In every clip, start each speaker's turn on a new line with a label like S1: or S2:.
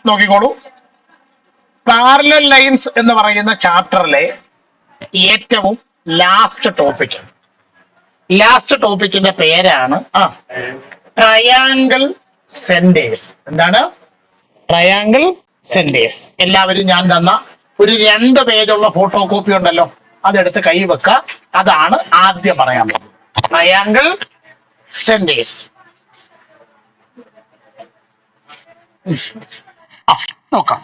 S1: നോക്കിക്കോളൂ. Parallel lines എന്ന് പറയുന്ന ചാപ്റ്ററിലെ ഏറ്റവും ലാസ്റ്റ് ടോപ്പിക്കിന്റെ പേരാണ് ട്രയാങ്കിൾ സെന്റേഴ്സ്. എന്താണ്? Triangle centres. എല്ലാവരും ഞാൻ തന്ന ഒരു 2 പേജുള്ള ഫോട്ടോ കോപ്പി ഉണ്ടല്ലോ, അതെടുത്ത് കൈ വെക്ക. അതാണ് ആദ്യം പറയാൻ പോകുന്നത്. Triangle centres. നോക്കാം.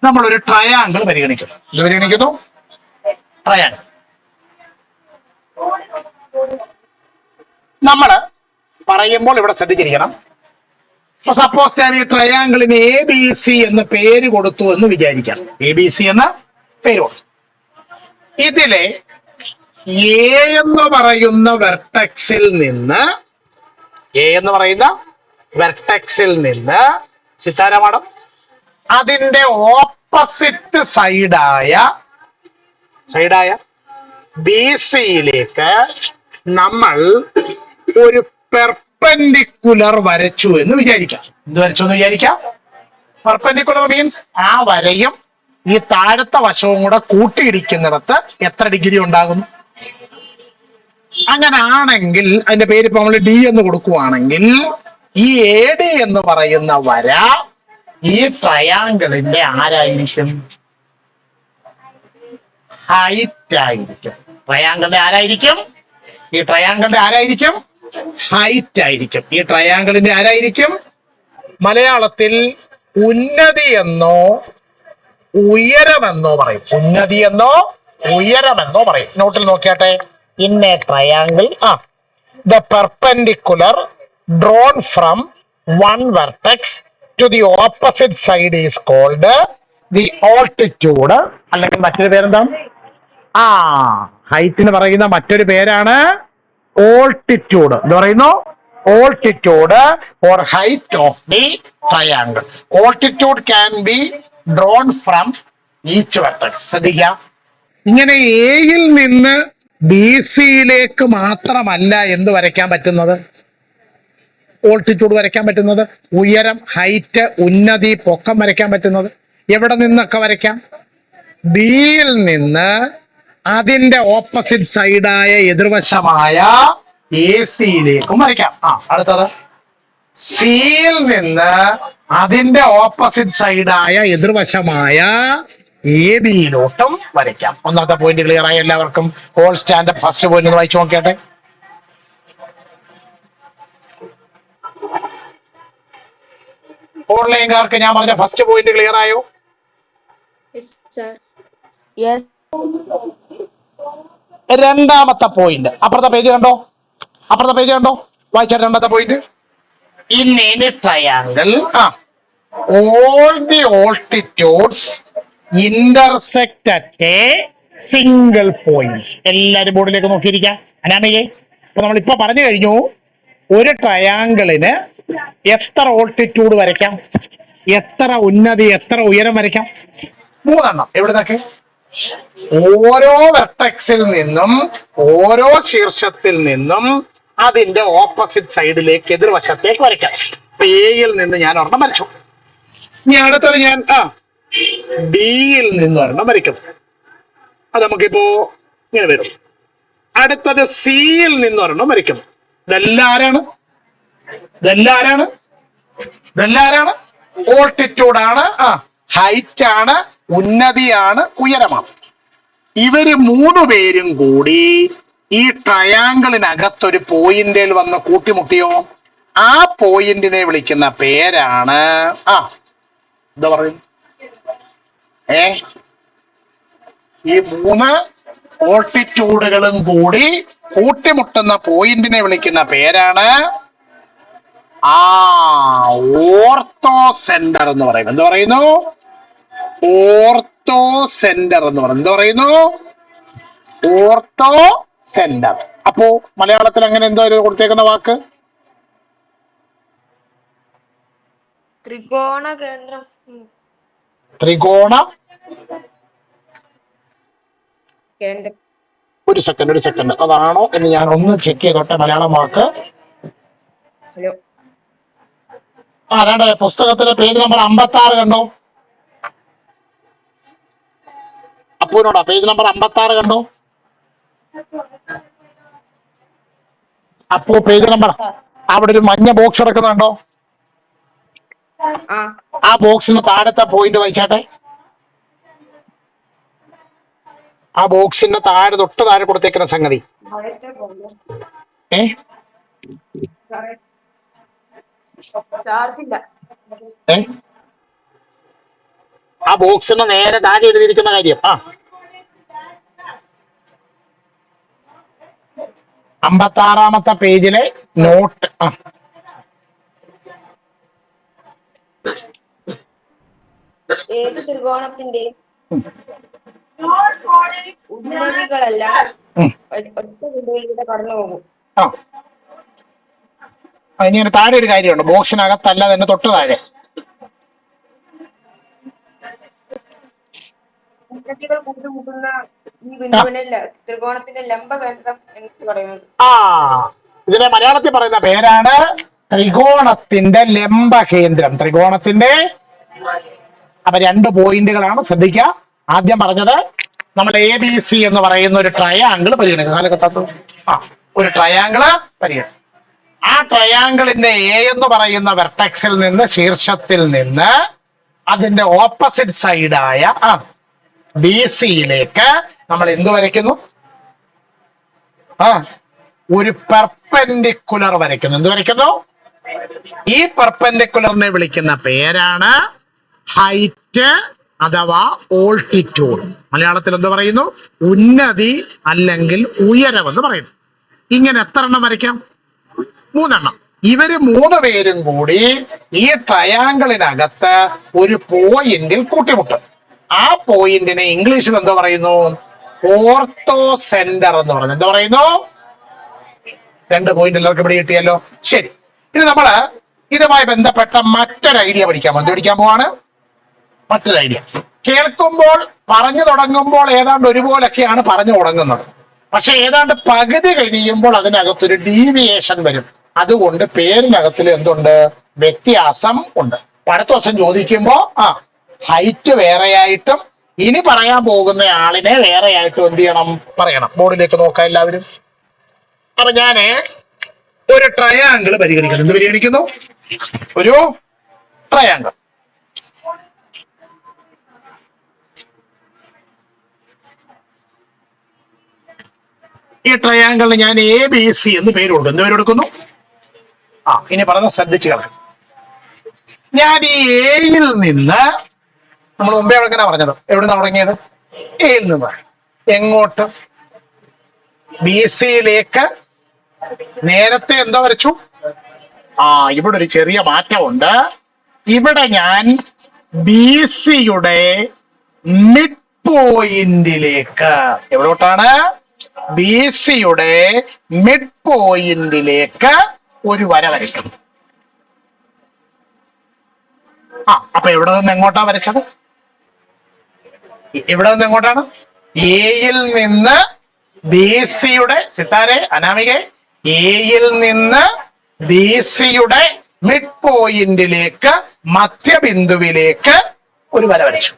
S1: നമ്മളൊരു ട്രയാങ്കിൾ പരിഗണിക്കുന്നു. ഇത് പരിഗണിക്കുന്നു ട്രയാങ്കിൾ. നമ്മള് പറയുമ്പോൾ ഇവിടെ ശ്രദ്ധിച്ചിരിക്കണം. സപ്പോസ് ഞാൻ ഈ ട്രയാങ്കിളിന് ABC എന്ന് പേര് കൊടുത്തു എന്ന് വിചാരിക്കാം. ABC എന്ന പേര് കൊടുത്തു. ഇതിലെ A എന്ന് പറയുന്ന വെർട്ടെക്സിൽ നിന്ന് സിത്താര മാഡം അതിന്റെ ഓപ്പോസിറ്റ് സൈഡായ BCയിലേക്ക് നമ്മൾ ഒരു പെർപെൻഡിക്കുലർ വരച്ചു എന്ന് വിചാരിക്കാം. എന്ത് വരച്ചു എന്ന് വിചാരിക്കാം? പെർപെൻഡിക്കുലർ മീൻസ് ആ വരയും ഈ താഴത്തെ വശവും കൂടെ കൂട്ടിയിടിക്കുന്നിടത്ത് എത്ര ഡിഗ്രി ഉണ്ടാകുന്നു? അങ്ങനെ ആണെങ്കിൽ അതിന്റെ പേര് ഇപ്പൊ നമ്മൾ D എന്ന് കൊടുക്കുവാണെങ്കിൽ ഈ AD എന്ന് പറയുന്ന വര ഈ ട്രയാങ്കിളിന്റെ ആരായിരിക്കും? ഹൈറ്റ് ആയിരിക്കും. ട്രയാങ്കിളിന്റെ ആരായിരിക്കും? ഈ ട്രയാങ്കിളിന്റെ ആരായിരിക്കും? ഹൈറ്റ് ആയിരിക്കും. ഈ ട്രയാങ്കിളിന്റെ ആരായിരിക്കും? മലയാളത്തിൽ ഉന്നതി എന്നോ ഉയരമെന്നോ പറയും. ഉന്നതി എന്നോ ഉയരമെന്നോ പറയും. നോട്ടിൽ നോക്കിയാട്ടെ. In a triangle the perpendicular drawn from one vertex to the opposite side is called the altitude. അല്ലെങ്കിൽ മറ്റൊരു പേരെന്താണ്? ഹൈറ്റിന് പറയുന്ന മറ്റൊരു പേരാണ് ഓൾട്ടിറ്റ്യൂഡ്. എന്ന് പറയുന്നു altitude or height of the triangle. Altitude can be drawn from each vertex. ശ്രദ്ധിക്കാം. ഇങ്ങനെ എയിൽ നിന്ന് BCയിലേക്ക് മാത്രമല്ല എന്ത് വരയ്ക്കാൻ പറ്റുന്നത്? ഓൾട്ടിറ്റ്യൂഡ് വരയ്ക്കാൻ പറ്റുന്നത്. ഉയരം, ഹൈറ്റ്, ഉന്നതി, പൊക്കം വരയ്ക്കാൻ പറ്റുന്നത്. എവിടെ നിന്നൊക്കെ വരയ്ക്കാം? Bയിൽ നിന്ന് അതിന്റെ ഓപ്പോസിറ്റ് സൈഡായ എതിർവശമായ ACയിലേക്കും വരയ്ക്കാം. അടുത്തത് സിയിൽ നിന്ന് അതിന്റെ ഓപ്പോസിറ്റ് സൈഡായ എതിർവശമായ ABയിലോട്ടും വരയ്ക്കാം. ഒന്നാമത്തെ പോയിന്റ് ക്ലിയർ ആയി എല്ലാവർക്കും? ഓൾ സ്റ്റാൻഡപ്പ് ഫസ്റ്റ് പോയിന്റ് ഒന്ന് വായിച്ചു നോക്കിയാട്ടെ. ഓൺലൈൻകാർക്ക് ഞാൻ പറഞ്ഞ ഫസ്റ്റ് പോയിന്റ് ക്ലിയർ ആയോ? രണ്ടാമത്തെ പോയിന്റ് അപ്പുറത്തെ പേജ് കണ്ടോ? വായിച്ചാൽ രണ്ടാമത്തെ point. In any triangle all the altitudes intersect at a single point. എല്ലാരും ബോർഡിലേക്ക് നോക്കിയിരിക്കാം. അനാമികെ, ഇപ്പൊ നമ്മളിപ്പോ പറഞ്ഞു കഴിഞ്ഞു ഒരു ട്രയാങ്കിളിന് എത്ര ഓൾട്ടിറ്റ്യൂഡ് വരയ്ക്കാം, എത്ര ഉന്നതി, എത്ര ഉയരം വരയ്ക്കാം? 3 എണ്ണം. എവിടുന്നൊക്കെ? ഓരോ വെർട്ടെക്സിൽ നിന്നും, ഓരോ ശീർഷത്തിൽ നിന്നും അതിന്റെ ഓപ്പോസിറ്റ് സൈഡിലേക്ക് എതിർവശത്തേക്ക് വരയ്ക്കാം. എയിൽ നിന്ന് ഞാൻ ഒരെണ്ണം വരച്ചു. ഇനി അടുത്തത് ഞാൻ ഡിയിൽ നിന്ന് ഒരെണ്ണം വരയ്ക്കും. അത് നമുക്കിപ്പോ ഇങ്ങനെ വരും. അടുത്തത് സിയിൽ നിന്ന് ഒരെണ്ണം വരയ്ക്കും. ഇതെല്ലാം ആരാണ്? ഓൾട്ടിറ്റ്യൂഡാണ്, ഹൈറ്റ് ആണ്, ഉന്നതിയാണ്, ഉയരമാണ്. ഇവര് 3 പേരും കൂടി ഈ ട്രയാങ്കിളിനകത്തൊരു പോയിന്റിൽ വന്ന് കൂട്ടിമുട്ടിയോ? ആ പോയിന്റിനെ വിളിക്കുന്ന പേരാണ് എന്താ പറയും? ഈ 3 ഓൾട്ടിറ്റ്യൂഡുകളും കൂടി കൂട്ടിമുട്ടുന്ന പോയിന്റിനെ വിളിക്കുന്ന പേരാണ് ഓർത്തോ സെന്റർ എന്ന് പറയും. എന്ത് പറയുന്നു? ഓർത്തോ സെന്റർ എന്ന് പറയുന്നത്. എന്ത് പറയുന്നു? Ortho centre. അപ്പോ മലയാളത്തിൽ അങ്ങനെ എന്തോ കൊടുത്തേക്കുന്ന വാക്ക്?
S2: ത്രികോണ കേന്ദ്രം. കേന്ദ്രം.
S1: ഒരു സെക്കൻഡ് അതാണോ എന്ന് ഞാൻ ഒന്ന് ചെക്ക് ചെയ്തോട്ടെ. മലയാളം വാക്ക്.
S2: ഹലോ,
S1: അതാണ്ട് പുസ്തകത്തിലെ പേജ് നമ്പർ 56 കണ്ടോ? അപ്പൂനോടാ പേജ് നമ്പർ 56 കണ്ടോ? അപ്പോ പേജ് നമ്പർ, അവിടെ ഒരു മഞ്ഞ ബോക്സ് കിടക്കുന്നുണ്ടോ?
S2: ആ
S1: ആ ബോക്സിന് താഴത്തെ പോയിന്റ് വായിച്ചാട്ടെ. ആ ബോക്സിന്റെ താഴെ തൊട്ട് താഴെ കൊടുത്തേക്കുന്ന സംഗതി ഏ
S2: ചാർജ് ഇല്ല.
S1: ഏ ആ ബോക്സിന് നേരെ താഴെ എഴുതിയിരിക്കുന്ന കാര്യം. 56-ാമത്തെ പേജിലെ നോട്ട്.
S2: ഏത് ത്രികോണത്തിന്റെ ഉന്നതികളെല്ലാം ഒറ്റ ബിന്ദുവിലൂടെ കടന്നു പോകും?
S1: ഇനി ഒരു താഴെ ഒരു കാര്യമുണ്ട്, ബോക്സിനകത്തല്ല, തന്നെ തൊട്ട് താഴെ.
S2: ഉന്നതികൾ കൂട്ടുമുട്ടുന്ന ഈ ബിന്ദുവിനെ ത്രികോണത്തിന്റെ ലംബകേന്ദ്രം എന്ന് പറയുന്നത്.
S1: ഇതിനെ മലയാളത്തിൽ പറയുന്ന പേരാണ് ത്രികോണത്തിന്റെ ലംബകേന്ദ്രം. ത്രികോണത്തിന്റെ അപ്പൊ 2 പോയിന്റുകളാണ്, ശ്രദ്ധിക്കുക. ആദ്യം പറഞ്ഞത് നമ്മൾ ABC എന്ന് പറയുന്ന ഒരു ട്രയാങ്കിൾ പരിഗണിക്കുക. ഒരു ട്രയാങ്കിള് പരിഗണിക്കുക. ആ ട്രയാങ്കിളിന്റെ A എന്ന് പറയുന്ന വെർട്ടെക്സിൽ നിന്ന്, ശീർഷത്തിൽ നിന്ന് അതിന്റെ ഓപ്പോസിറ്റ് സൈഡായ BCയിലേക്ക് നമ്മൾ എന്ത് വരയ്ക്കുന്നു? ഒരു പെർപെൻഡിക്കുലർ വരയ്ക്കുന്നു. എന്ത് വരയ്ക്കുന്നു? ഈ പെർപെൻഡിക്കുലറിനെ വിളിക്കുന്ന പേരാണ് ഹൈറ്റ് അഥവാ ഓൾട്ടിറ്റ്യൂഡ്. മലയാളത്തിൽ എന്ത് പറയുന്നു? ഉന്നതി അല്ലെങ്കിൽ ഉയരം എന്ന് പറയുന്നു. ഇങ്ങനെ എത്ര എണ്ണം വരയ്ക്കാം? 3 എണ്ണം. ഇവര് 3 പേരും കൂടി ഈ ട്രയാങ്കിളിനകത്ത് ഒരു പോയിന്റിൽ കൂട്ടിമുട്ടും. ആ പോയിന്റിനെ ഇംഗ്ലീഷിൽ എന്താ പറയുന്നു? ഓർത്തോ സെന്റർ എന്ന് പറയുന്നത്. എന്താ പറയുന്നു? 2 പോയിന്റ് എല്ലാവർക്കും ഇവിടെ കിട്ടിയല്ലോ. ശരി, ഇനി നമ്മള് ഇതുമായി ബന്ധപ്പെട്ട മറ്റൊരു ഐഡിയ പഠിക്കാം. എന്ത് പഠിക്കാൻ പോവാണ്? മറ്റൊരു ഐഡിയ. കേൾക്കുമ്പോൾ, പറഞ്ഞു തുടങ്ങുമ്പോൾ ഏതാണ്ട് ഒരുപോലൊക്കെയാണ് പറഞ്ഞു തുടങ്ങുന്നത്. പക്ഷെ ഏതാണ്ട് പകുതി കഴിയുമ്പോൾ അതിനകത്തൊരു ഡീവിയേഷൻ വരും. അതുകൊണ്ട് പേരിനകത്തിൽ എന്തുണ്ട്? വ്യത്യാസം ഉണ്ട്. അടുത്ത ദിവസം ചോദിക്കുമ്പോ ഹൈറ്റ് വേറെയായിട്ടും ഇനി പറയാൻ പോകുന്ന ആളിനെ വേറെയായിട്ടും എന്ത് ചെയ്യണം? പറയണം. ബോർഡിലേക്ക് നോക്കാം എല്ലാവരും. അപ്പൊ ഞാന് ഒരു ട്രയാങ്കിൾ പരിഗണിക്കുന്നു. എന്ത് പരിഗണിക്കുന്നു? ഒരു ട്രയാങ്കിൾ. ഈ ട്രയാങ്കിളിന് ഞാൻ ABC എന്ന് പേര് കൊടുക്കും. എന്ത് പേര് കൊടുക്കുന്നു? ഇനി പറഞ്ഞ ശ്രദ്ധിച്ചു കളയാം. ഞാൻ ഈ Aയിൽ നിന്ന്, നമ്മൾ മുമ്പേ എങ്ങനെ പറഞ്ഞത്, എവിടെ നിന്ന് തുടങ്ങിയത്? Aയിൽ നിന്ന് എങ്ങോട്ട്? BCയിലേക്ക്. നേരത്തെ എന്താ വരച്ചു? ഇവിടെ ഒരു ചെറിയ മാറ്റമുണ്ട്. ഇവിടെ ഞാൻ BCയുടെ മിഡ് പോയിന്റിലേക്ക്, എവിടോട്ടാണ്? BCയുടെ മിഡ് പോയിന്റിലേക്ക് ഒരു വര വരയ്ക്കും. അപ്പൊ എവിടെ നിന്ന് എങ്ങോട്ടാ വരച്ചത്? ഇവിടെ നിന്ന് എങ്ങോട്ടാണ്? Aയിൽ നിന്ന് BCയുടെ, സിത്താരെ, അനാമികെ, Aയിൽ നിന്ന് BCയുടെ മിഡ് പോയിന്റിലേക്ക്, മധ്യബിന്ദുവിലേക്ക് ഒരു വര വരച്ചു.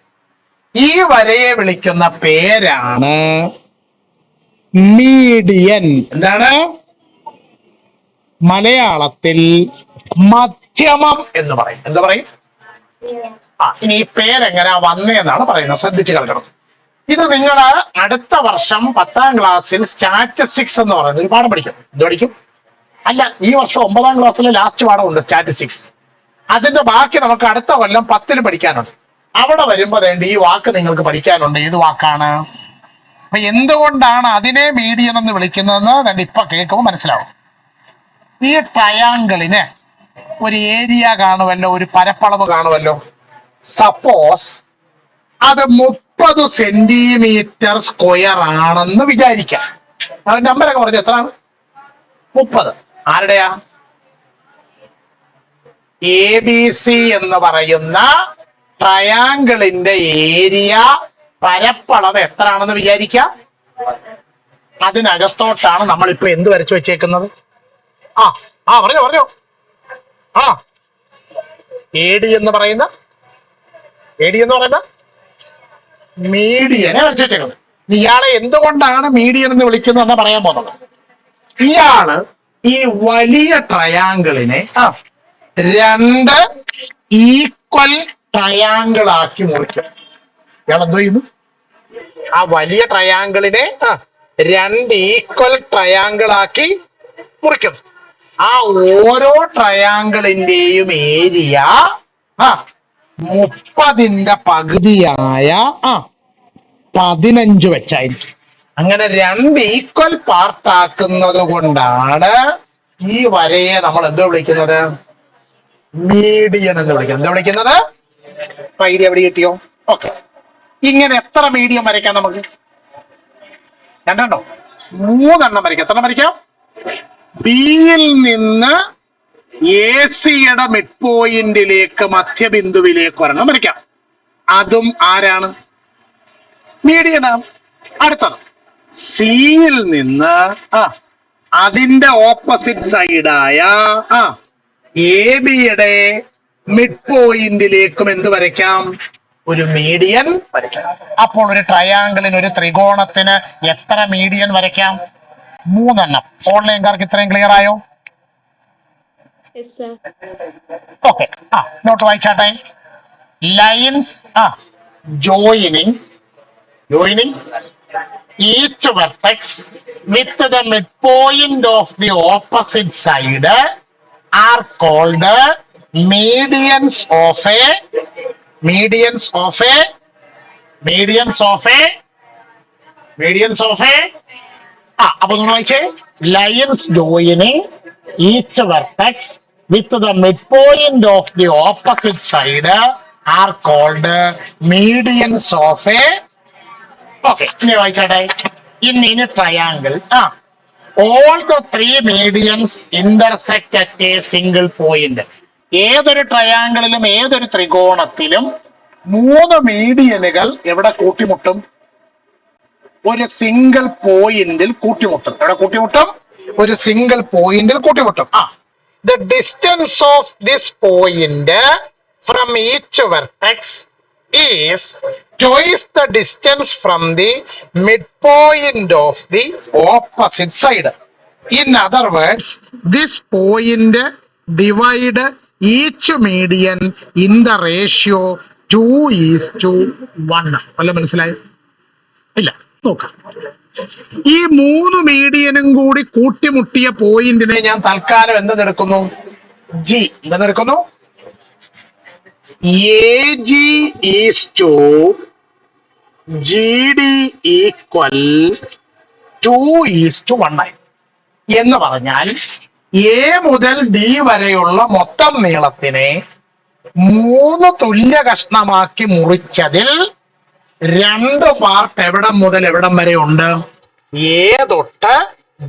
S1: ഈ വരയെ വിളിക്കുന്ന പേരാണ് മീഡിയൻ. എന്താണ്? മലയാളത്തിൽ മധ്യമം എന്ന് പറയും. എന്താ പറയും? ഇനി ഈ പേരെങ്ങനെയാ വന്നതെന്നാണ് പറയുന്നത്. ശ്രദ്ധിച്ചു കളിക്കണം. ഇത് നിങ്ങൾ അടുത്ത വർഷം 10ാം ക്ലാസ്സിൽ സ്റ്റാറ്റിസ്റ്റിക്സ് എന്ന് പറയുന്നത് ഒരു പാഠം പഠിക്കും. ഇത് പഠിക്കും. അല്ല, ഈ വർഷം 9ാം ക്ലാസ്സിലെ ലാസ്റ്റ് പാഠമുണ്ട് സ്റ്റാറ്റിസ്റ്റിക്സ്. അതിന്റെ ബാക്കി നമുക്ക് അടുത്ത കൊല്ലം 10ൽ പഠിക്കാനുണ്ട്. അവിടെ വരുമ്പോ ഈ വാക്ക് നിങ്ങൾക്ക് പഠിക്കാനുണ്ട്. ഏത് വാക്കാണ്? അപ്പൊ എന്തുകൊണ്ടാണ് അതിനെ മീഡിയൻ എന്ന് വിളിക്കുന്നതെന്ന് ഇപ്പൊ കേൾക്കുമ്പോൾ മനസ്സിലാവും. ഈ ട്രയാങ്കിളിന് ഒരു ഏരിയ കാണുമല്ലോ, ഒരു പരപ്പളവ് കാണുമല്ലോ. സപ്പോസ് അത് 30 സെന്റിമീറ്റർ സ്ക്വയർ ആണെന്ന് വിചാരിക്കാം. അത് നമ്പരൊക്കെ പറഞ്ഞു എത്രയാണ്? 30. ആരുടെയാ? ABC എന്ന് പറയുന്ന ട്രയാങ്കിളിന്റെ ഏരിയ, പരപ്പളവ് എത്രയാണെന്ന് വിചാരിക്കാം? അതിനകത്തോട്ടാണ് നമ്മളിപ്പോ എന്ത് വരച്ചു വെച്ചേക്കുന്നത്? ആ ആ പറഞ്ഞോ പറഞ്ഞോ. ആ AD എന്ന് പറയുന്ന മീഡിയനെ വരച്ചു വെച്ചേക്കുന്നത്. ഇയാളെ എന്തുകൊണ്ടാണ് മീഡിയൻ എന്ന് വിളിക്കുന്നത് എന്നാ പറയാൻ പോകുന്നത്. ഇയാള് ഈ വലിയ ട്രയാങ്കിളിനെ രണ്ട് ഈക്വൽ ട്രയാങ്കിൾ ആക്കി മുറിക്കും. ഇയാൾ എന്തോ ചെയ്യുന്നു? ആ വലിയ ട്രയാങ്കിളിനെ രണ്ട് ഈക്വൽ ട്രയാങ്കിൾ ആക്കി മുറിക്കുന്നു. ആ ഓരോ ട്രയാങ്കിളിന്റെയും ഏരിയ 30ന്റെ പകുതിയായ 15 വെച്ചായിരിക്കും. അങ്ങനെ രണ്ട് ഈക്വൽ പാർട്ട് ആക്കുന്നത് കൊണ്ടാണ് ഈ വരയെ നമ്മൾ എന്തോ വിളിക്കുന്നത്? മീഡിയൻ എന്ന് വിളിക്കുന്നത്. എന്താ വിളിക്കുന്നത്? ഐഡിയ എവിടെ കിട്ടിയോ? ഓക്കെ. ഇങ്ങനെ എത്ര മീഡിയം വരയ്ക്കാം നമുക്ക്? രണ്ടെണ്ണോ 3 വരയ്ക്കാം. എത്ര വരയ്ക്കാം? ബിയിൽ നിന്ന് AC-യുടെ മിഡ് പോയിന്റിലേക്ക് മധ്യബിന്ദുവിലേക്ക് ഒരെണ്ണം വരയ്ക്കാം. അതും ആരാണ്? മീഡിയനാണ്. അടുത്തത് സിയിൽ നിന്ന് അതിന്റെ ഓപ്പോസിറ്റ് സൈഡായ AB-യുടെ മിഡ് പോയിന്റിലേക്കും എന്ത് വരയ്ക്കാം? ഒരു മീഡിയൻ വരയ്ക്കാം. അപ്പോൾ ഒരു ട്രയാങ്കിളിന്, ഒരു ത്രികോണത്തിന് എത്ര മീഡിയൻ വരയ്ക്കാം? 3. ഓൺലൈൻകാർക്ക് ഇത്രയും ക്ലിയർ ആയോ? ഓക്കെ. നോട്ട് വായിച്ചാട്ടെ. Lines joining each vertex with the midpoint of the opposite side are called medians of a അപ്പൊ നമ്മൾ വായിച്ചേ. Lines joining each vertex with the midpoint of the opposite side are called medians of a. Okay, ഇനി വായിച്ചാട്ടെ. In a triangle, all the 3 medians intersect at a single point. ഏതൊരു ട്രയാങ്കിളിലും ഏതൊരു ത്രികോണത്തിലും 3 മീഡിയനുകൾ എവിടെ കൂട്ടിമുട്ടും? ഒരു single പോയിന്റിൽ കൂട്ടിമുട്ടും. എവിടെ കൂട്ടിമുട്ടും? ഒരു സിംഗിൾ പോയിന്റിൽ കൂട്ടിമുട്ടും. The distance of this point from each vertex is twice the distance from the midpoint of the opposite side. In other words, this point divide each median in the ratio 2:1. വല്ല മനസ്സിലായോ? ഇല്ല. നോക്കാം. ഈ 3 മീഡിയനും കൂടി കൂട്ടിമുട്ടിയ പോയിന്റിനെ ഞാൻ തൽക്കാലം എന്തെടുക്കുന്നു? G. എന്തെടുക്കുന്നു? AG is to GD equal 2:1 എന്ന് പറഞ്ഞാൽ A മുതൽ D വരെയുള്ള മൊത്തം നീളത്തിനെ 3 തുല്യ കഷ്ണമാക്കി മുറിച്ചതിൽ 2 പാർട്ട് എവിടം മുതൽ എവിടം വരെ ഉണ്ട്? A തൊട്ട്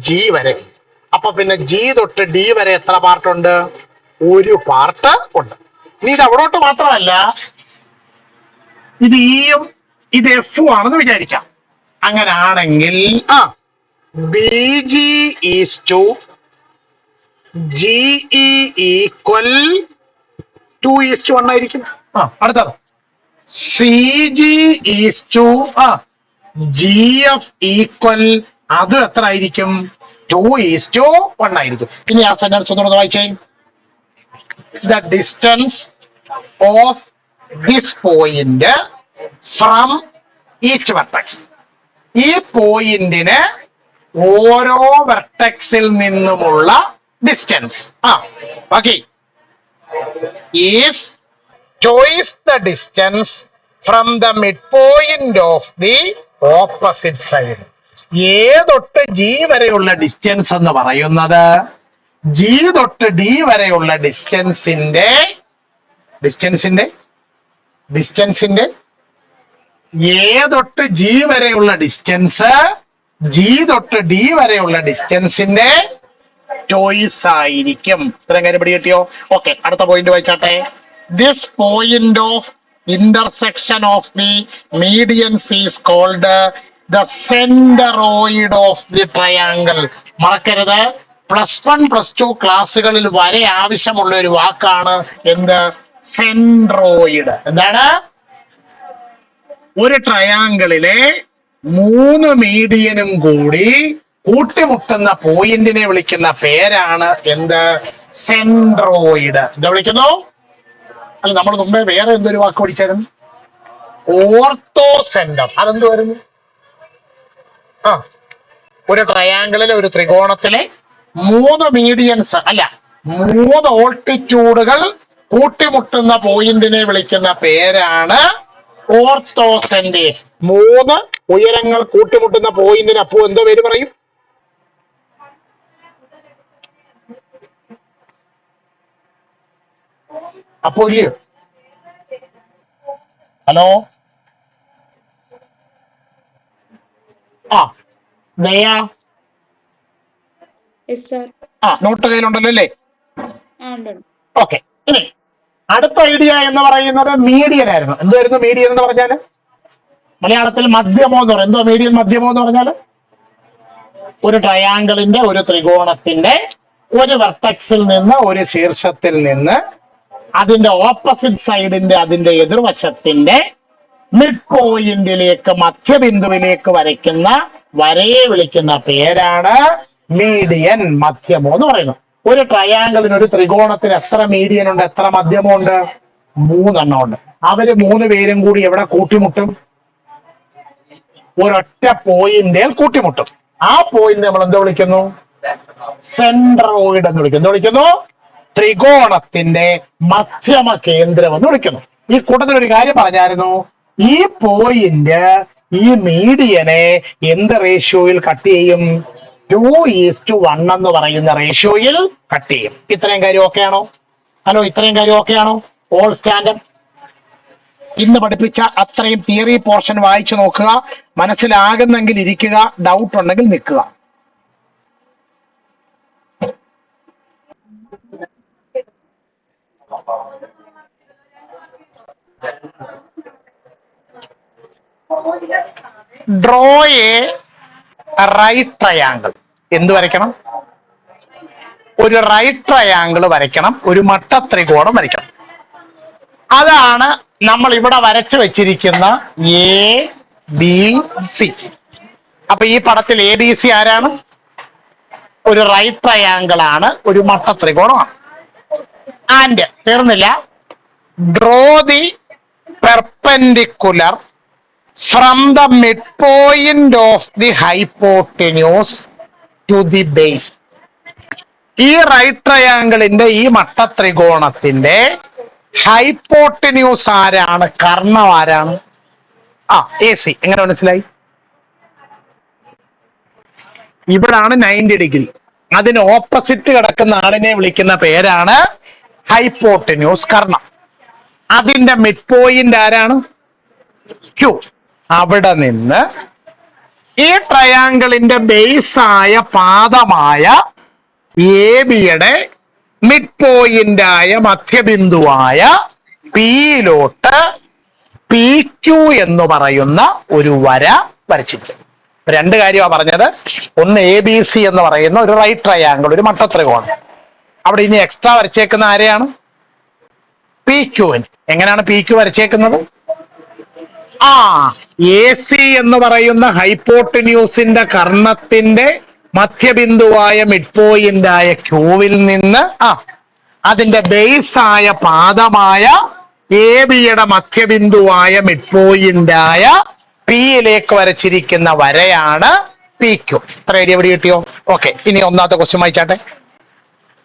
S1: G വരെ. അപ്പൊ പിന്നെ G തൊട്ട് D വരെ എത്ര പാർട്ടുണ്ട്? 1 പാർട്ട് ഉണ്ട്. ഇനി ഇത് അവിടോട്ട് മാത്രമല്ല, ഇത് ഇയും ഇത് എഫും ആണെന്ന് വിചാരിക്കാം. അങ്ങനാണെങ്കിൽ BG is to GE equal 2:1 ആയിരിക്കും. അടുത്തത് CG is to GF equal, അത് എത്ര ആയിരിക്കും? 2:1 ആയിരിക്കും. ഇനി ആ സെന്റൻസ് ഒന്നുകൂടെ വായിച്ചേ. The distance of this point from each vertex. ഈ പോയിന്റിന് ഓരോ വെർട്ടെക്സിൽ നിന്നുമുള്ള ഡിസ്റ്റൻസ് ബാക്കി is twice the distance from the midpoint of the opposite side. A തൊട്ട് G വരെയുള്ള ഡിസ്റ്റൻസ് എന്ന് പറയുന്നത് G തൊട്ട് D വരെയുള്ള ഡിസ്റ്റൻസിന്റെ A തൊട്ട് G വരെയുള്ള ഡിസ്റ്റൻസ് G തൊട്ട് D വരെയുള്ള ഡിസ്റ്റൻസിന്റെ ചോയ്സ് ആയിരിക്കും. ഇത്രയും കാര്യം പിടി കിട്ടിയോ? ഓക്കെ. അടുത്ത പോയിന്റ് വായിച്ചാട്ടെ. This point of intersection of the medians is called the centroid of the triangle. മറക്കരുത്, +1 +2 ക്ലാസ്സുകളിൽ വരെ ആവശ്യമുള്ള ഒരു വാക്കാണ് എന്ത്? സെൻട്രോയിഡ്. എന്താണ്? ഒരു ട്രയാങ്കിളിലെ 3 മീഡിയനും കൂടി കൂട്ടിമുട്ടുന്ന പോയിന്റിനെ വിളിക്കുന്ന പേരാണ് എന്ത്? സെൻട്രോയിഡ്. എന്താ വിളിക്കുന്നു? അല്ല, നമ്മൾ മുമ്പേ വേറെ എന്തൊരു വാക്ക് പഠിച്ചായിരുന്നു? ഓർത്തോസെന്റർ. അതെന്ത് വരുന്നു? ആ, ഒരു ട്രയാങ്കിളിലെ, ഒരു ത്രികോണത്തിലെ 3 മീഡിയൻസ് അല്ല 3 ഓൾട്ടിറ്റ്യൂഡുകൾ കൂട്ടിമുട്ടുന്ന പോയിന്റിനെ വിളിക്കുന്ന പേരാണ് ഓർത്തോസെന്റേഴ്സ്. 3 ഉയരങ്ങൾ കൂട്ടിമുട്ടുന്ന പോയിന്റിന് അപ്പോ എന്തോ പേര് പറയും? അപ്പോ ഇല്ലയോ? ഹലോ, ആ ദയാ, നോട്ട് കയ്യിലുണ്ടല്ലോ അല്ലേ? ഓക്കെ. ഇനി അടുത്ത ഐഡിയ എന്ന് പറയുന്നത് മീഡിയൻ ആയിരുന്നു. എന്തായിരുന്നു മീഡിയൻ എന്ന് പറഞ്ഞാല്? മലയാളത്തിൽ മധ്യമോ എന്ന് പറയും. എന്തോ മീഡിയൻ, മധ്യമോ എന്ന് പറഞ്ഞാല്? ഒരു ട്രയാങ്കിളിന്റെ, ഒരു ത്രികോണത്തിന്റെ ഒരു വെർട്ടെക്സിൽ നിന്ന്, ഒരു ശീർഷത്തിൽ നിന്ന് അതിന്റെ ഓപ്പോസിറ്റ് സൈഡിന്റെ, അതിന്റെ എതിർവശത്തിന്റെ മിഡ് പോയിന്റിലേക്ക്, മധ്യബിന്ദുവിലേക്ക് വരയ്ക്കുന്ന വരയെ വിളിക്കുന്ന പേരാണ് മീഡിയൻ, മധ്യമോ എന്ന് പറയുന്നത്. ഒരു ട്രയാങ്കിളിന്, ഒരു ത്രികോണത്തിന് എത്ര മീഡിയൻ ഉണ്ട്, എത്ര മധ്യമോ ഉണ്ട്? 3 ഉണ്ട്. അവര് 3 പേരും കൂടി എവിടെ കൂട്ടിമുട്ടും? ഒരൊറ്റ പോയിന്റിൽ കൂട്ടിമുട്ടും. ആ പോയിന്റ് നമ്മൾ എന്താ വിളിക്കുന്നു? സെൻട്രോയിഡ് എന്ന് വിളിക്കുന്നു. എന്താ വിളിക്കുന്നു? ത്രികോണത്തിന്റെ മധ്യമ കേന്ദ്രം എന്ന് വിളിക്കുന്നു. ഈ കൂട്ടത്തിൽ ഒരു കാര്യം പറഞ്ഞായിരുന്നു. ഈ പോയിന്റ് ഈ മീഡിയനെ എന്ത് റേഷ്യോയിൽ കട്ട് ചെയ്യും? 2:1 എന്ന് പറയുന്ന റേഷ്യോയിൽ കട്ട് ചെയ്യും. ഇത്രയും കാര്യം ഓക്കെ ആണോ? ഹലോ, ഇത്രയും കാര്യം ഓക്കെ ആണോ? All standard. ഇന്ന് പഠിപ്പിച്ച അത്രയും തിയറി പോർഷൻ വായിച്ചു നോക്കുക. മനസ്സിലാകുന്നെങ്കിൽ ഇരിക്കുക, ഡൗട്ട് ഉണ്ടെങ്കിൽ നിൽക്കുക. Draw a right triangle. എന്ത് വരയ്ക്കണം? ഒരു റൈറ്റ് ട്രയാങ്കിൾ വരയ്ക്കണം, ഒരു മട്ട ത്രികോണം വരയ്ക്കണം. അതാണ് നമ്മൾ ഇവിടെ വരച്ചു വെച്ചിരിക്കുന്ന ABC. അപ്പൊ ഈ പടത്തിൽ ABC ആരാണ്? ഒരു റൈറ്റ് ട്രയാങ്കിൾ ആണ്, ഒരു മട്ട ത്രികോണമാണ്. ആൻഡ് തീർന്നില്ല, draw the perpendicular from the mid point of the hypotenuse to the base. ഈ റൈറ്റ് ട്രയാങ്കിളിന്റെ, ഈ മട്ട ത്രികോണത്തിന്റെ ഹൈപ്പോട്ടിന്യൂസ് ആരാണ്? കർണം ആരാണ്? AC. എങ്ങനെ മനസ്സിലായി? ഇവിടാണ് 90 ഡിഗ്രി. അതിന് ഓപ്പോസിറ്റ് കിടക്കുന്ന ആളിനെ വിളിക്കുന്ന പേരാണ് ഹൈപ്പോട്ടിന്യൂസ്, കർണം. അതിന്റെ മിഡ് പോയിന്റ് ആരാണ്? Q. അവിടെ നിന്ന് ഈ ട്രയാങ്കിളിന്റെ ബേസായ പാദമായ AB-യുടെ മിഡ് പോയിന്റായ മധ്യബിന്ദുവായ P-യിലോട്ട് PQ എന്ന് പറയുന്ന ഒരു വര വരച്ചിരിക്കും. 2 കാര്യമാണ് പറഞ്ഞത്. ഒന്ന് ABC എന്ന് പറയുന്ന ഒരു റൈറ്റ് ട്രയാങ്കിൾ, ഒരു മട്ടത്രികോണം. അവിടെ ഇനി എക്സ്ട്രാ വരച്ചേക്കുന്ന ആരെയാണ്? PQ. എങ്ങനെയാണ് PQ വരച്ചേക്കുന്നത്? AC എന്ന് പറയുന്ന ഹൈപ്പോട്ടിന്യൂസിന്റെ കർണത്തിന്റെ മധ്യബിന്ദുവായ മിഡ് പോയിന്റായ Qവിൽ നിന്ന് അതിന്റെ ബേസായ പാദമായ AB-യുടെ മധ്യബിന്ദുവായ മിഡ് പോയിന്റായ P-യിലേക്ക് വരച്ചിരിക്കുന്ന വരയാണ് PQ. ഇത്ര ഏരിയ എവിടെ കിട്ടിയോ? ഓക്കെ. ഇനി ഒന്നാമത്തെ ക്വസ്റ്റ്യൻ വായിച്ചാട്ടെ.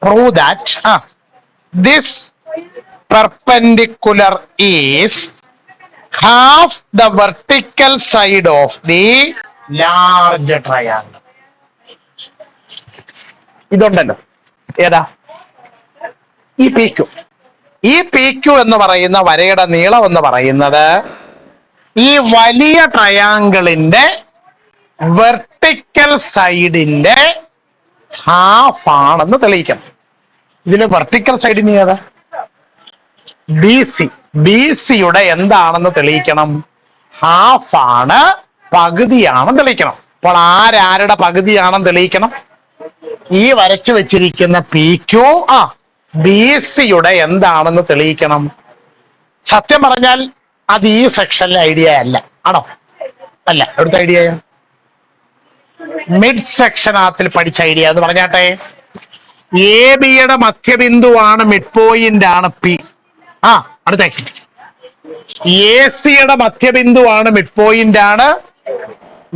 S1: Prove that this perpendicular is half the vertical side of the large triangle. ഇതുണ്ടല്ലോ, ഏതാ? ഈ PQ. ഈ PQ എന്ന് പറയുന്ന വരയുടെ നീളം എന്ന് പറയുന്നത് ഈ വലിയ ട്രയാങ്കിളിന്റെ വെർട്ടിക്കൽ സൈഡിന്റെ ഹാഫ് ആണെന്ന് തെളിയിക്കണം. ഇതിന് വെർട്ടിക്കൽ സൈഡിന് ഏതാ? BC. BC-യുടെ എന്താണെന്ന് തെളിയിക്കണം? ഹാഫ് ആണ് പകുതിയാണെന്ന് തെളിയിക്കണം. അപ്പോൾ ആരാരുടെ പകുതിയാണെന്ന് തെളിയിക്കണം? ഈ വരച്ചു വെച്ചിരിക്കുന്ന പി ക്യു ബി സിയുടെ എന്താണെന്ന് തെളിയിക്കണം. സത്യം പറഞ്ഞാൽ അത് ഈ സെക്ഷനിലെ ഐഡിയ അല്ല, ആണോ? അല്ല. എവിടുത്തെ ഐഡിയ? മിഡ് സെക്ഷനകത്തിൽ പഠിച്ച ഐഡിയ എന്ന് പറഞ്ഞാട്ടെ. എ ബിയുടെ മധ്യബിന്ദുവാണ്, മിഡ് പോയിന്റ് ആണ് പി. അടുത്തേക്ക്. എ സിയുടെ മധ്യബിന്ദുവാണ്, മിഡ് പോയിന്റ് ആണ്.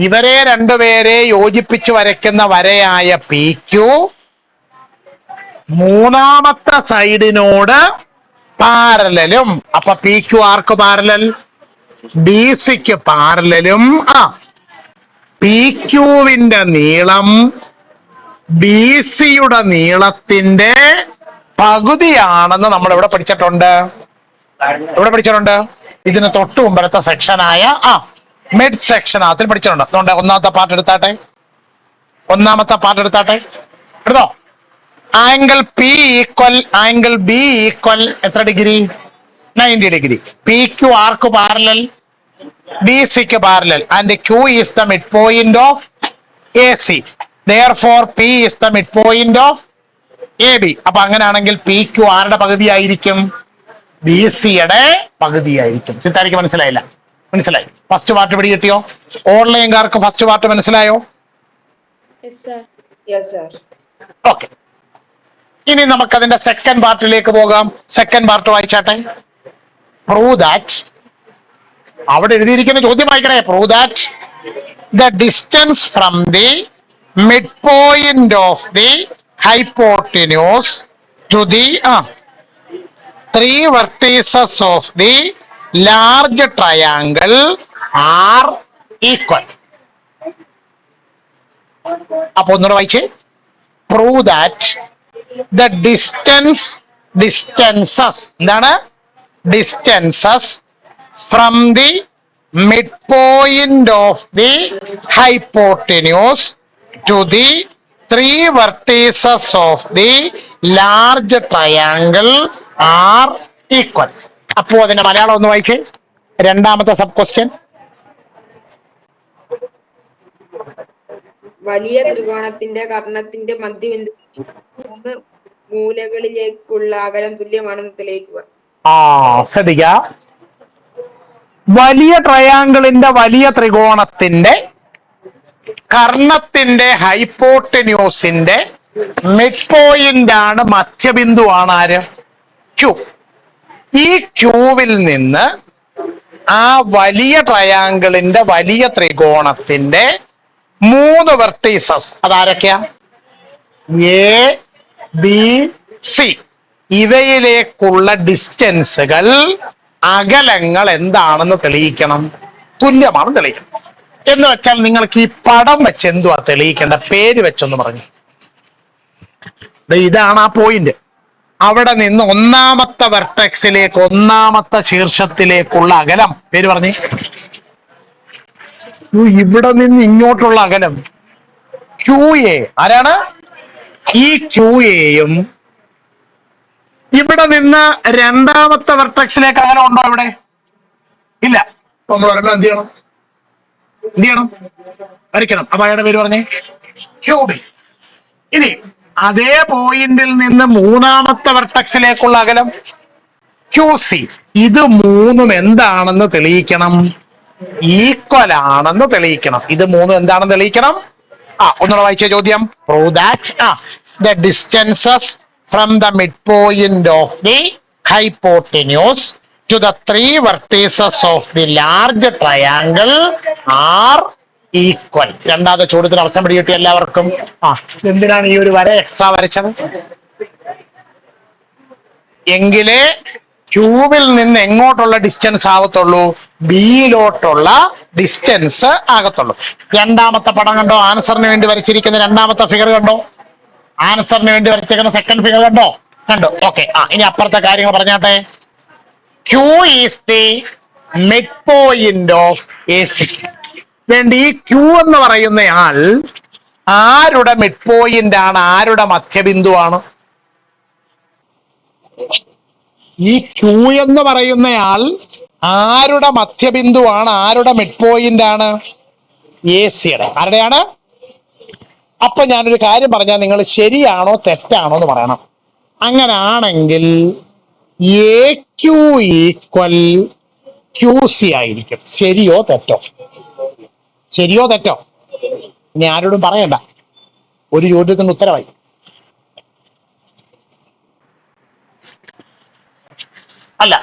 S1: ഇവരെ രണ്ടുപേരെ യോജിപ്പിച്ച് വരയ്ക്കുന്ന വരയായ പി ക്യു മൂന്നാമത്തെ സൈഡിനോട് പാരലലും. അപ്പൊ പി ക്യു ആർക്ക് പാരലൽ? ബി സിക്ക് പാരലലും. പി ക്യുവിന്റെ നീളം ബി സിയുടെ നീളത്തിന്റെ പകുതിയാണെന്ന് നമ്മൾ ഇവിടെ പഠിച്ചിട്ടുണ്ട്. ഇതിന് തൊട്ട് മുമ്പത്തെ സെക്ഷനായ മിഡ് സെക്ഷനകത്തിൽ പഠിച്ചിട്ടുണ്ട്. അതുകൊണ്ട് ഒന്നാമത്തെ പാർട്ട് എടുത്താട്ടെ. എടുത്തോ. Angle P equal angle B equal എത്ര ഡിഗ്രി? 90 ഡിഗ്രി. പി ക്യു ആർക്ക് പാരലൽ? ബി സിക്ക് parallel. And Q is the mid point of A C. Therefore P is the midpoint of AB. അപ്പൊ അങ്ങനെയാണെങ്കിൽ P Q ആരുടെ പകുതിയായിരിക്കും? B സിയുടെ പകുതിയായിരിക്കും. ചിത്താരിക്ക് മനസ്സിലായില്ല? മനസ്സിലായി. First part പിടി കിട്ടിയോ? ഓൺലൈൻകാർക്ക് ഫസ്റ്റ് പാർട്ട് മനസ്സിലായോ? ഓക്കെ. ഇനി നമുക്കതിന്റെ സെക്കൻഡ് പാർട്ടിലേക്ക് പോകാം. സെക്കൻഡ് പാർട്ട് വായിച്ചാട്ടെ. പ്രൂവ് ദാറ്റ്, അവിടെ എഴുതിയിരിക്കുന്ന ചോദ്യം വായിക്കണേ. Prove that the distance from the midpoint of the hypotenuse to the three vertices of the large triangle are equal. അപ്പൊ ഒന്നുകൂടെ വായിച്ചേ. പ്രൂവ് ദാറ്റ് ദ ഡിസ്റ്റൻസസ് എന്താണ്? Distances from the midpoint of the hypotenuse to the three vertices of the large triangle are equal. അപ്പോ അതിന്റെ മലയാളം ഒന്ന് വായിച്ചേ. രണ്ടാമത്തെ sub question.
S2: വലിയ ത്രികോണത്തിന്റെ കർണത്തിന്റെ മധ്യബിന്ദു മൂന്ന് മൂലകളിലേക്കുള്ള അകലം തുല്യമാണെന്ന് തെളിയിക്കുക.
S1: ശ്രദ്ധിക്കുക. വലിയ ട്രയാങ്കിളിന്റെ വലിയ ത്രികോണത്തിന്റെ കർണത്തിന്റെ ഹൈപ്പോട്ടന്യൂസിന്റെ മിഡ് പോയിന്റ് ആണ്, മധ്യബിന്ദുവാണ് ആര്? ക്യൂ. ഈ ക്യൂവിൽ നിന്ന് ആ വലിയ ട്രയാങ്കിളിന്റെ വലിയ ത്രികോണത്തിന്റെ മൂന്ന് വെർട്ടീസസ് അതാരൊക്കെയാ? A B C. ഇവയിലേക്കുള്ള ഡിസ്റ്റൻസുകൾ, അകലങ്ങൾ എന്താണെന്ന് തെളിയിക്കണം. തുല്യമാണെന്ന് തെളിയിക്കണം. എന്ന് വെച്ചാൽ നിങ്ങൾക്ക് ഈ പടം വെച്ച് എന്തുവാ തെളിയിക്കേണ്ട? പേര് വെച്ചൊന്ന് പറഞ്ഞു. ഇതാണ് ആ പോയിന്റ്. അവിടെ നിന്ന് ഒന്നാമത്തെ വെർട്ടെക്സിലേക്ക്, ഒന്നാമത്തെ ശീർഷത്തിലേക്കുള്ള അകലം പേര് പറഞ്ഞു. ഇവിടെ നിന്ന് ഇങ്ങോട്ടുള്ള അകലം ക്യൂ എ. ആരാണ്? ഈ ക്യൂ എയും ഇവിടെ നിന്ന് രണ്ടാമത്തെ വെർട്ടെക്സിലേക്ക് അകലം ഉണ്ടോ? ഇവിടെ ഇല്ല. നമ്മൾ ഒരെണ്ണം എന്ത് ചെയ്യണം? വരയ്ക്കണം. അപ്പൊ അയാളുടെ പേര് പറഞ്ഞേ ക്യൂ ബി. ഇനി അതേ പോയിന്റിൽ നിന്ന് മൂന്നാമത്തെ വെർട്ടെക്സിലേക്കുള്ള അകലം ക്യൂ സി. ഇത് മൂന്നും എന്താണെന്ന് തെളിയിക്കണം? ഈക്വൽ ആണെന്ന് തെളിയിക്കണം. ഇത് മൂന്നും എന്താണെന്ന് തെളിയിക്കണം? ഒന്നുകൂടെ വായിച്ച ചോദ്യം. Prove that the distances from the midpoint of the hypotenuse to the three vertices of the large triangle are equal. രണ്ടാമത്തെ ചോദ്യത്തിന് അർത്ഥം പിടികിട്ടി എല്ലാവർക്കും? എന്തിനാണ് ഈ ഒരു വര എക്സ്ട്രാ വരച്ചത്? എങ്കിലേ ക്യൂവിൽ നിന്ന് എങ്ങോട്ടുള്ള ഡിസ്റ്റൻസ് ആകത്തുള്ളൂ? ബിയിലോട്ടുള്ള ഡിസ്റ്റൻസ് ആകത്തുള്ളൂ. രണ്ടാമത്തെ പടം കണ്ടോ? ആൻസറിന് വേണ്ടി വരച്ചിരിക്കുന്ന രണ്ടാമത്തെ ഫിഗർ കണ്ടോ? ആൻസറിന് വേണ്ടി വരച്ചിരിക്കുന്ന സെക്കൻഡ് ഫിഗർ കണ്ടോ? ഓക്കെ. ഇനി അപ്പുറത്തെ കാര്യങ്ങൾ പറഞ്ഞാട്ടെ. Q is the mid point of A C. ഈ ക്യൂ എന്ന് പറയുന്നയാൾ ആരുടെ മിഡ് പോയിന്റ് ആണ്? ആരുടെ മധ്യബിന്ദുവാണ്? ഈ ക്യൂ എന്ന് പറയുന്നയാൾ ആരുടെ മധ്യബിന്ദുവാണ്? ആരുടെ മിഡ് പോയിന്റ് ആണ്? എ സിയുടെ. ആരുടെയാണ്? അപ്പൊ ഞാനൊരു കാര്യം പറഞ്ഞാൽ നിങ്ങൾ ശരിയാണോ തെറ്റാണോ എന്ന് പറയണം. അങ്ങനാണെങ്കിൽ A Q equal Q C ആയിരിക്കും. ശരിയോ തെറ്റോ? ശരിയോ തെറ്റോ? ഇനി ആരോടും പറയണ്ട, ഒരു ചോദ്യത്തിന് ഉത്തരവായി. അല്ല,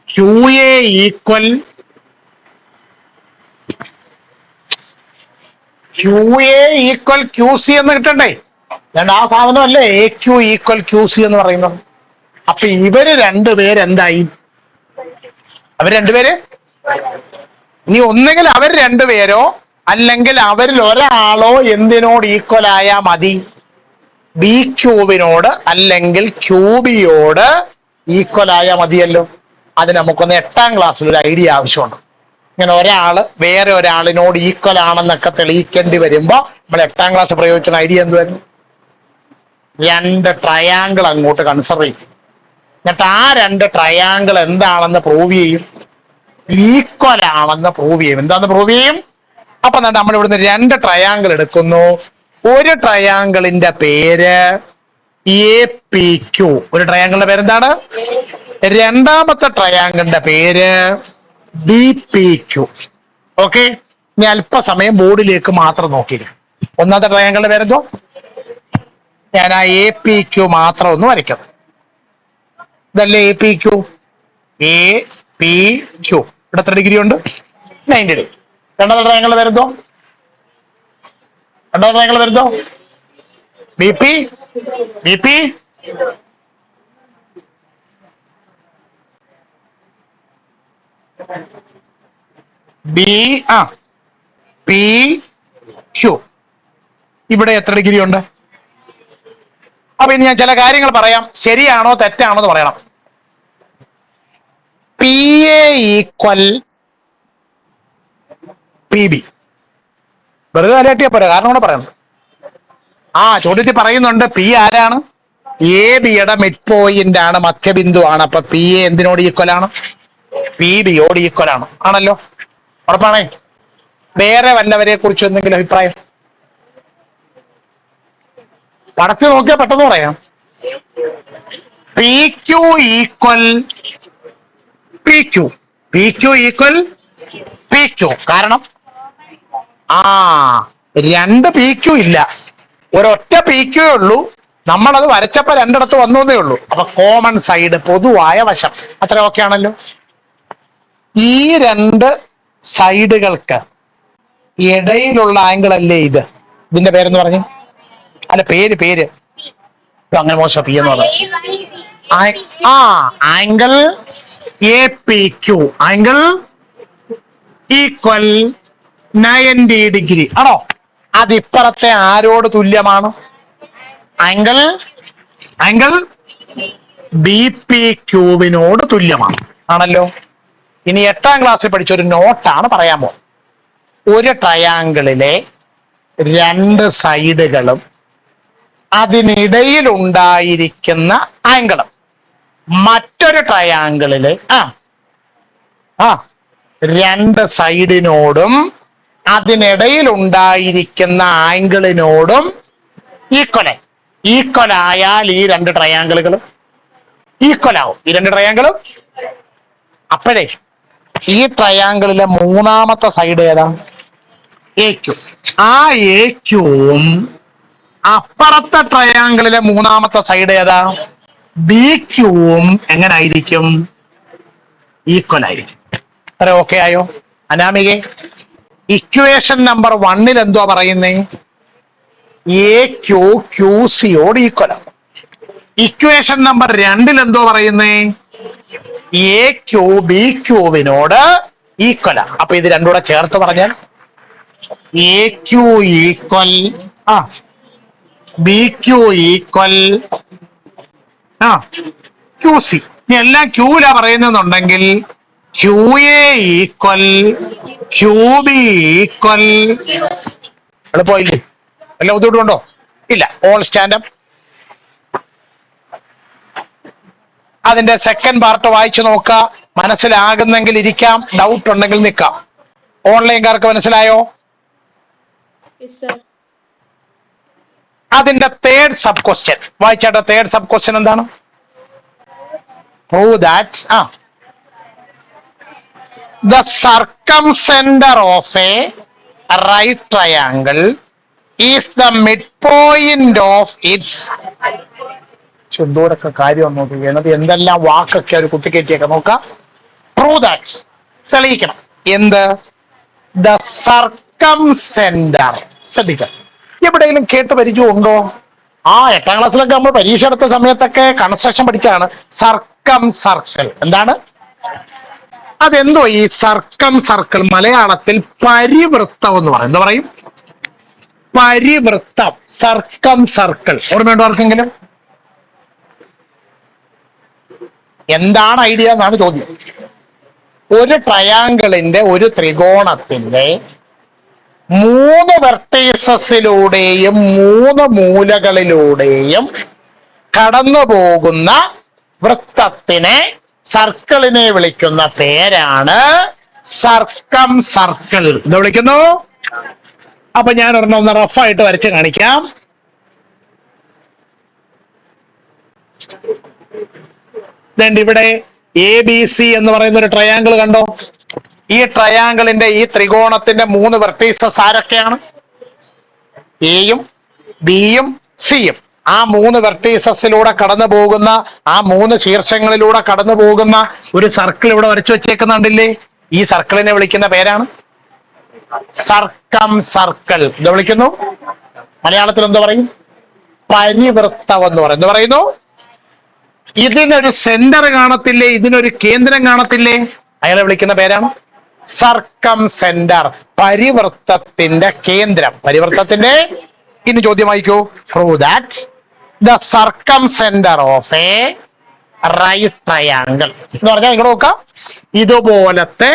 S1: Q A equal Q A equal Q C എന്ന് കിട്ടണ്ടേ? ആ സാധനമല്ലേ A Q equal Q C എന്ന് പറയുന്നത്. അപ്പൊ ഇവര് രണ്ടുപേരെന്തായി? അവർ രണ്ടുപേര് ഇനി ഒന്നുകിൽ അവർ രണ്ടുപേരോ അല്ലെങ്കിൽ അവരിൽ ഒരാളോ എന്തിനോട് ഈക്വൽ ആയാ മതി? ബി ക്യൂബിനോട് അല്ലെങ്കിൽ ക്യൂബിയോട് ഈക്വൽ ആയാ മതിയല്ലോ. അത് നമുക്കൊന്ന് 8ാം ക്ലാസ്സിൽ ഒരു ഐഡിയ ആവശ്യമുണ്ട്. ഇങ്ങനെ ഒരാള് വേറെ ഒരാളിനോട് ഈക്വൽ ആണെന്നൊക്കെ തെളിയിക്കേണ്ടി വരുമ്പോ നമ്മൾ 8ാം ക്ലാസ് പ്രയോഗിക്കുന്ന ഐഡിയ എന്തുവരും? 2 ട്രയാങ്കിൾ അങ്ങോട്ട് കൺസിഡർ ചെയ്യും. എന്നിട്ട് ആ 2 ട്രയാങ്കിൾ എന്താണെന്ന് പ്രൂവ് ചെയ്യും? ഈക്വൽ ആണെന്ന് പ്രൂവ് ചെയ്യും. എന്താന്ന് പ്രൂവ് ചെയ്യും? അപ്പൊ നമ്മൾ ഇവിടുന്ന് 2 ട്രയാങ്കിൾ എടുക്കുന്നു. ഒരു ട്രയാങ്കിളിന്റെ പേര് എ പി ക്യു. ഒരു ട്രയാങ്കിളിന്റെ പേരെന്താണ്? രണ്ടാമത്തെ ട്രയാങ്കിളിന്റെ പേര് ബി പി ക്യു. ഓക്കെ, ഇനി അല്പസമയം ബോർഡിലേക്ക് മാത്രം നോക്കില്ല. ഒന്നാമത്തെ ട്രയാങ്കിളിന്റെ പേരെന്തോ? ഞാൻ ആ എ പി ക്യു മാത്രം ഒന്ന് വരയ്ക്കാം. ഇതല്ലേ A P Q? A P Q. ഇവിടെ എത്ര ഡിഗ്രി ഉണ്ട്? 90 ഡിഗ്രി. രണ്ടാമത്തെ ട്രയാങ്കിളിന്റെ പേരെന്തോ? രണ്ടാമത്തെ ട്രയാങ്കിൾ വരുന്നോ? B P B P B P Q. ഇവിടെ എത്ര ഡിഗ്രി ഉണ്ട്? അപ്പൊ ഇനി ഞാൻ ചില കാര്യങ്ങൾ പറയാം, ശരിയാണോ തെറ്റാണോ എന്ന് പറയണം. P A equal P B. വെറുതെ തലയാട്ടിയാ പോരാ, കാരണം കൂടെ പറയണം. ചോദ്യത്തിൽ പറയുന്നുണ്ട് പി ആരാണ്? എ ബിയുടെ മിഡ് പോയിന്റ് ആണ്, മധ്യബിന്ദു ആണ്. അപ്പൊ പി എ എന്തിനോട് ഈക്വൽ ആണ്? പി ബിയോട് ഈക്വൽ ആണ്. ആണല്ലോ, ഉറപ്പാണേ. വേറെ വല്ലവരെ കുറിച്ച് എന്തെങ്കിലും അഭിപ്രായം? പടച്ചു നോക്കിയാൽ പെട്ടെന്ന് പറയാം. P Q equal P Q. P Q equal P Q. കാരണം 2 പി ക്യു ഇല്ല, ഒരൊറ്റ പി ക്യു ഉള്ളൂ. നമ്മളത് വരച്ചപ്പോ 2 വന്നേ ഉള്ളൂ. അപ്പൊ കോമൺ സൈഡ്, പൊതുവായ വശം. അത്ര ഓക്കെ ആണല്ലോ. ഈ 2 സൈഡുകൾക്ക് ഇടയിലുള്ള ആംഗിൾ അല്ലേ ഇത്? ഇതിന്റെ പേരെന്ന് പറഞ്ഞു? അല്ല, പേര് അങ്ങനെ മോശം. പി എന്ന് പറഞ്ഞു angle A P Q. Angle equal 90 degree ആണോ? അതിപ്പുറത്തെ ആരോട് തുല്യമാണ്? ആംഗിൾ ബി പി ക്യൂവിനോട് തുല്യമാണ്. ആണല്ലോ. ഇനി 8ാം ക്ലാസ്സിൽ പഠിച്ചൊരു നോട്ടാണ് പറയാൻ പോകുന്നത്. ഒരു ട്രയാങ്കിളിലെ 2 സൈഡുകളും അതിനിടയിൽ ഉണ്ടായിരിക്കുന്ന ആംഗിളും മറ്റൊരു ട്രയാങ്കിളിലെ 2 സൈഡിനോടും അതിനിടയിൽ ഉണ്ടായിരിക്കുന്ന ആംഗിളിനോടും ഈക്വൽ ആയാൽ ഈ 2 ട്രയാങ്കിളുകളും ഈക്വൽ ആവും. ഈ 2 ട്രയാങ്കിളും. അപ്പോഴേ ഈ ട്രയാങ്കിളിലെ 3ാമത്തെ സൈഡ് ഏതാ? A Q. ആ എ ക്യുവും അപ്പുറത്തെ ട്രയാങ്കിളിലെ 3ാമത്തെ സൈഡ് ഏതാ? ബി ക്യുവും എങ്ങനായിരിക്കും? ഈക്വൽ ആയിരിക്കും. അത്ര ഓക്കെ ആയോ അനാമികെ? ഇക്വേഷൻ നമ്പർ 1 എന്തോ പറയുന്നേ? എ ക്യു ക്യു സിയോട് ഈക്വൽ ആണ്. ഇക്വേഷൻ നമ്പർ 2 എന്തോ പറയുന്നേ? എ ക്യു ബി ക്യൂവിനോട് ഈക്വൽ ആണ്. അപ്പൊ ഇത് രണ്ടും കൂടെ ചേർത്ത് പറഞ്ഞാൽ A Q equal B Q equal Q C. ഇനി എല്ലാം ക്യൂലാ പറയുന്നുണ്ടെങ്കിൽ Q A equal Q B equal. എളുപ്പമില്ലേ? വല്ല ബുദ്ധിമുട്ടുണ്ടോ? ഇല്ല. All stand up. അതിന്റെ സെക്കൻഡ് പാർട്ട് വായിച്ചു നോക്കുക. മനസ്സിലാകുന്നെങ്കിൽ ഇരിക്കാം, ഡൗട്ട് ഉണ്ടെങ്കിൽ നിൽക്കാം. ഓൺലൈൻകാർക്ക് മനസ്സിലായോ?
S2: Yes, sir.
S1: അതിന്റെ തേർഡ് സബ് ക്വസ്റ്റ്യൻ വായിച്ചാട്ടെ. തേർഡ് സബ് ക്വസ്റ്റ്യൻ എന്താണ്? Prove that the circumcentre of a right triangle is the mid point of its. എന്തോരൊക്കെ കാര്യം നോക്കുക, എന്തെല്ലാം വാക്കൊക്കെ ഒരു കുത്തിക്കയറ്റിയൊക്കെ നോക്കാം. പ്രൂവ് ദാറ്റ്, തെളിയിക്കണം. എന്ത്? ദ സർക്കംസെന്റർ. ശ്രദ്ധിക്കാം, എവിടെയെങ്കിലും കേട്ട് പരിചയമുണ്ടോ? 8ാം ക്ലാസ്സിലൊക്കെ നമ്മൾ പരീക്ഷ എടുത്ത സമയത്തൊക്കെ കൺസ്ട്രക്ഷൻ പഠിച്ചാണ് സർക്കം സർക്കിൾ. എന്താണ് അതെന്തോ ഈ സർക്കം സർക്കിൾ? മലയാളത്തിൽ പരിവൃത്തം എന്ന് പറയും. എന്താ പറയും? പരിവൃത്തം, സർക്കം സർക്കിൾ. ഓർമ്മയുണ്ടോ ആർക്കെങ്കിലും? എന്താണ് ഐഡിയ എന്നാണ് ചോദ്യം. ഒരു ട്രയാങ്കിളിന്റെ, ഒരു ത്രികോണത്തിന്റെ 3 വെർട്ടീസസിലൂടെയും 3 മൂലകളിലൂടെയും കടന്നു പോകുന്ന വൃത്തത്തിനെ, സർക്കിളിനെ വിളിക്കുന്ന പേരാണ് സർക്കം സർക്കിൾ. എന്താ വിളിക്കുന്നു? അപ്പൊ ഞാൻ ഒന്ന് റഫായിട്ട് വരച്ച് കാണിക്കാം. ഇവിടെ ABC എന്ന് പറയുന്ന ഒരു ട്രയാങ്കിൾ കണ്ടോ? ഈ ട്രയാങ്കിളിന്റെ, ഈ ത്രികോണത്തിന്റെ 3 വെർട്ടീസസ് ആരൊക്കെയാണ്? എയും ബിയും സിയും. ആ 3 വെർട്ടീസസിലൂടെ കടന്നു പോകുന്ന, ആ 3 ശീർഷങ്ങളിലൂടെ കടന്നു പോകുന്ന ഒരു സർക്കിൾ ഇവിടെ വരച്ചു വെച്ചേക്കുന്നുണ്ടില്ലേ? ഈ സർക്കിളിനെ വിളിക്കുന്ന പേരാണ് സർക്കം സർക്കിൾ. എന്താ വിളിക്കുന്നു? മലയാളത്തിൽ എന്താ പറയും? പരിവൃത്തം എന്ന് പറയും. എന്താ പറയുന്നു? ഇതിനൊരു സെന്റർ കാണത്തില്ലേ? ഇതിനൊരു കേന്ദ്രം കാണത്തില്ലേ? അയാളെ വിളിക്കുന്ന പേരാണ് സർക്കം സെന്റർ, പരിവൃത്തത്തിന്റെ കേന്ദ്രം. പരിവൃത്തത്തിന്റെ ഇനി ചോദ്യം വായിക്കൂ. Prove that the circumcentre of a right triangle എന്ന് പറഞ്ഞാൽ ഇങ്ങോട്ട് നോക്കാം. ഇതുപോലത്തെ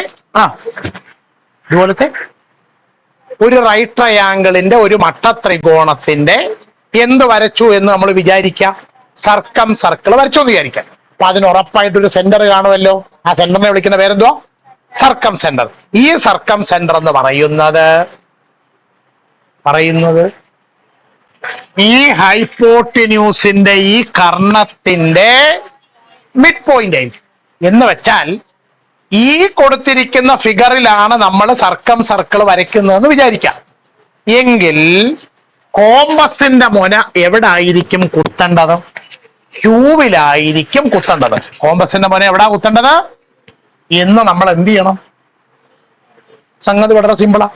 S1: ഒരു റൈറ്റ് ട്രയാങ്കിളിന്റെ, ഒരു മട്ട ത്രികോണത്തിന്റെ എന്ത് വരച്ചു എന്ന് നമ്മൾ വിചാരിക്കാം? സർക്കം സർക്കിൾ വരച്ചു എന്ന് വിചാരിക്കാം. അപ്പൊ അതിന് ഉറപ്പായിട്ടൊരു സെന്റർ കാണുമല്ലോ. ആ സെന്ററിനെ വിളിക്കുന്ന പേരെന്തോ? സർക്കം സെന്റർ. ഈ സർക്കം സെന്റർ എന്ന് പറയുന്നത് ഈ ഹൈപ്പോട്ടിന്യൂസിന്റെ, ഈ കർണത്തിന്റെ മിഡ് പോയിന്റ് ആയിരിക്കും. എന്ന് വെച്ചാൽ ഈ കൊടുത്തിരിക്കുന്ന ഫിഗറിലാണ് നമ്മൾ സർക്കം സർക്കിൾ വരയ്ക്കുന്നതെന്ന് വിചാരിക്കാം. എങ്കിൽ കോമ്പസിന്റെ മുന എവിടെ ആയിരിക്കും കുത്തേണ്ടത്? ക്യൂവിലായിരിക്കും കുത്തേണ്ടത്. കോമ്പസിന്റെ മുന എവിടാ കുത്തേണ്ടത് എന്ന് നമ്മൾ എന്ത് ചെയ്യണം? സംഗതി വളരെ സിമ്പിളാ.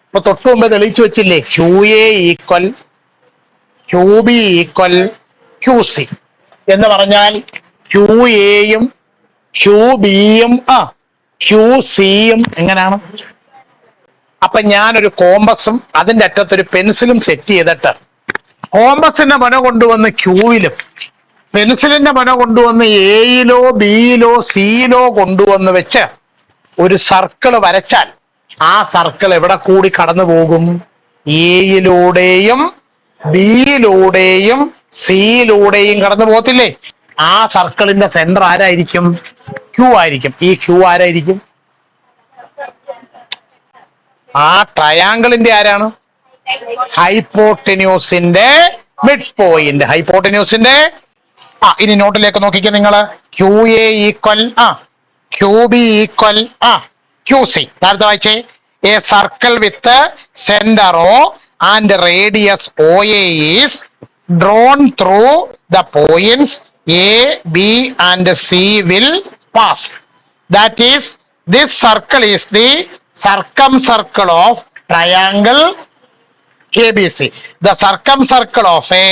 S1: ഇപ്പൊ തൊട്ടു മുമ്പ് തെളിയിച്ചു വെച്ചില്ലേ? QA equal QB equal QC എന്ന് പറഞ്ഞാൽ QAയും QBയും QCയും എങ്ങനെയാണ്? അപ്പൊ ഞാനൊരു കോമ്പസും അതിന്റെ അറ്റത്തൊരു പെൻസിലും സെറ്റ് ചെയ്തിട്ട് കോമ്പസിന്റെ മുന കൊണ്ടുവന്ന് ക്യൂവിലും പെൻസിലിന്റെ മുന കൊണ്ടുവന്ന് എയിലോ ബിയിലോ സിയിലോ കൊണ്ടുവന്ന് വെച്ച് ഒരു സർക്കിൾ വരച്ചാൽ ആ സർക്കിൾ എവിടെ കൂടി കടന്നു പോകും? എയിലൂടെയും ബിയിലൂടെയും സിയിലൂടെയും കടന്നു പോകത്തില്ലേ? ആ സർക്കിളിന്റെ സെന്റർ ആരായിരിക്കും? ക്യൂ ആയിരിക്കും. ഈ ക്യൂ ആരായിരിക്കും? ആ ട്രയാങ്കിളിന്റെ ആരാണ്? ഹൈപ്പോട്ടിന്യൂസിന്റെ മിഡ് പോയിന്റ്. ഹൈപ്പോട്ടിന്യൂസിന്റെ ഇനി നോട്ടിലേക്ക് നോക്കിക്കേ നിങ്ങള്. QA equal QB equal QC. നേരത്തെ വായിച്ചേ. A circle with centre O and radius OA is drawn through the points A, B and C will pass. That is, this circle is the circumcircle of triangle ABC. The circumcircle of a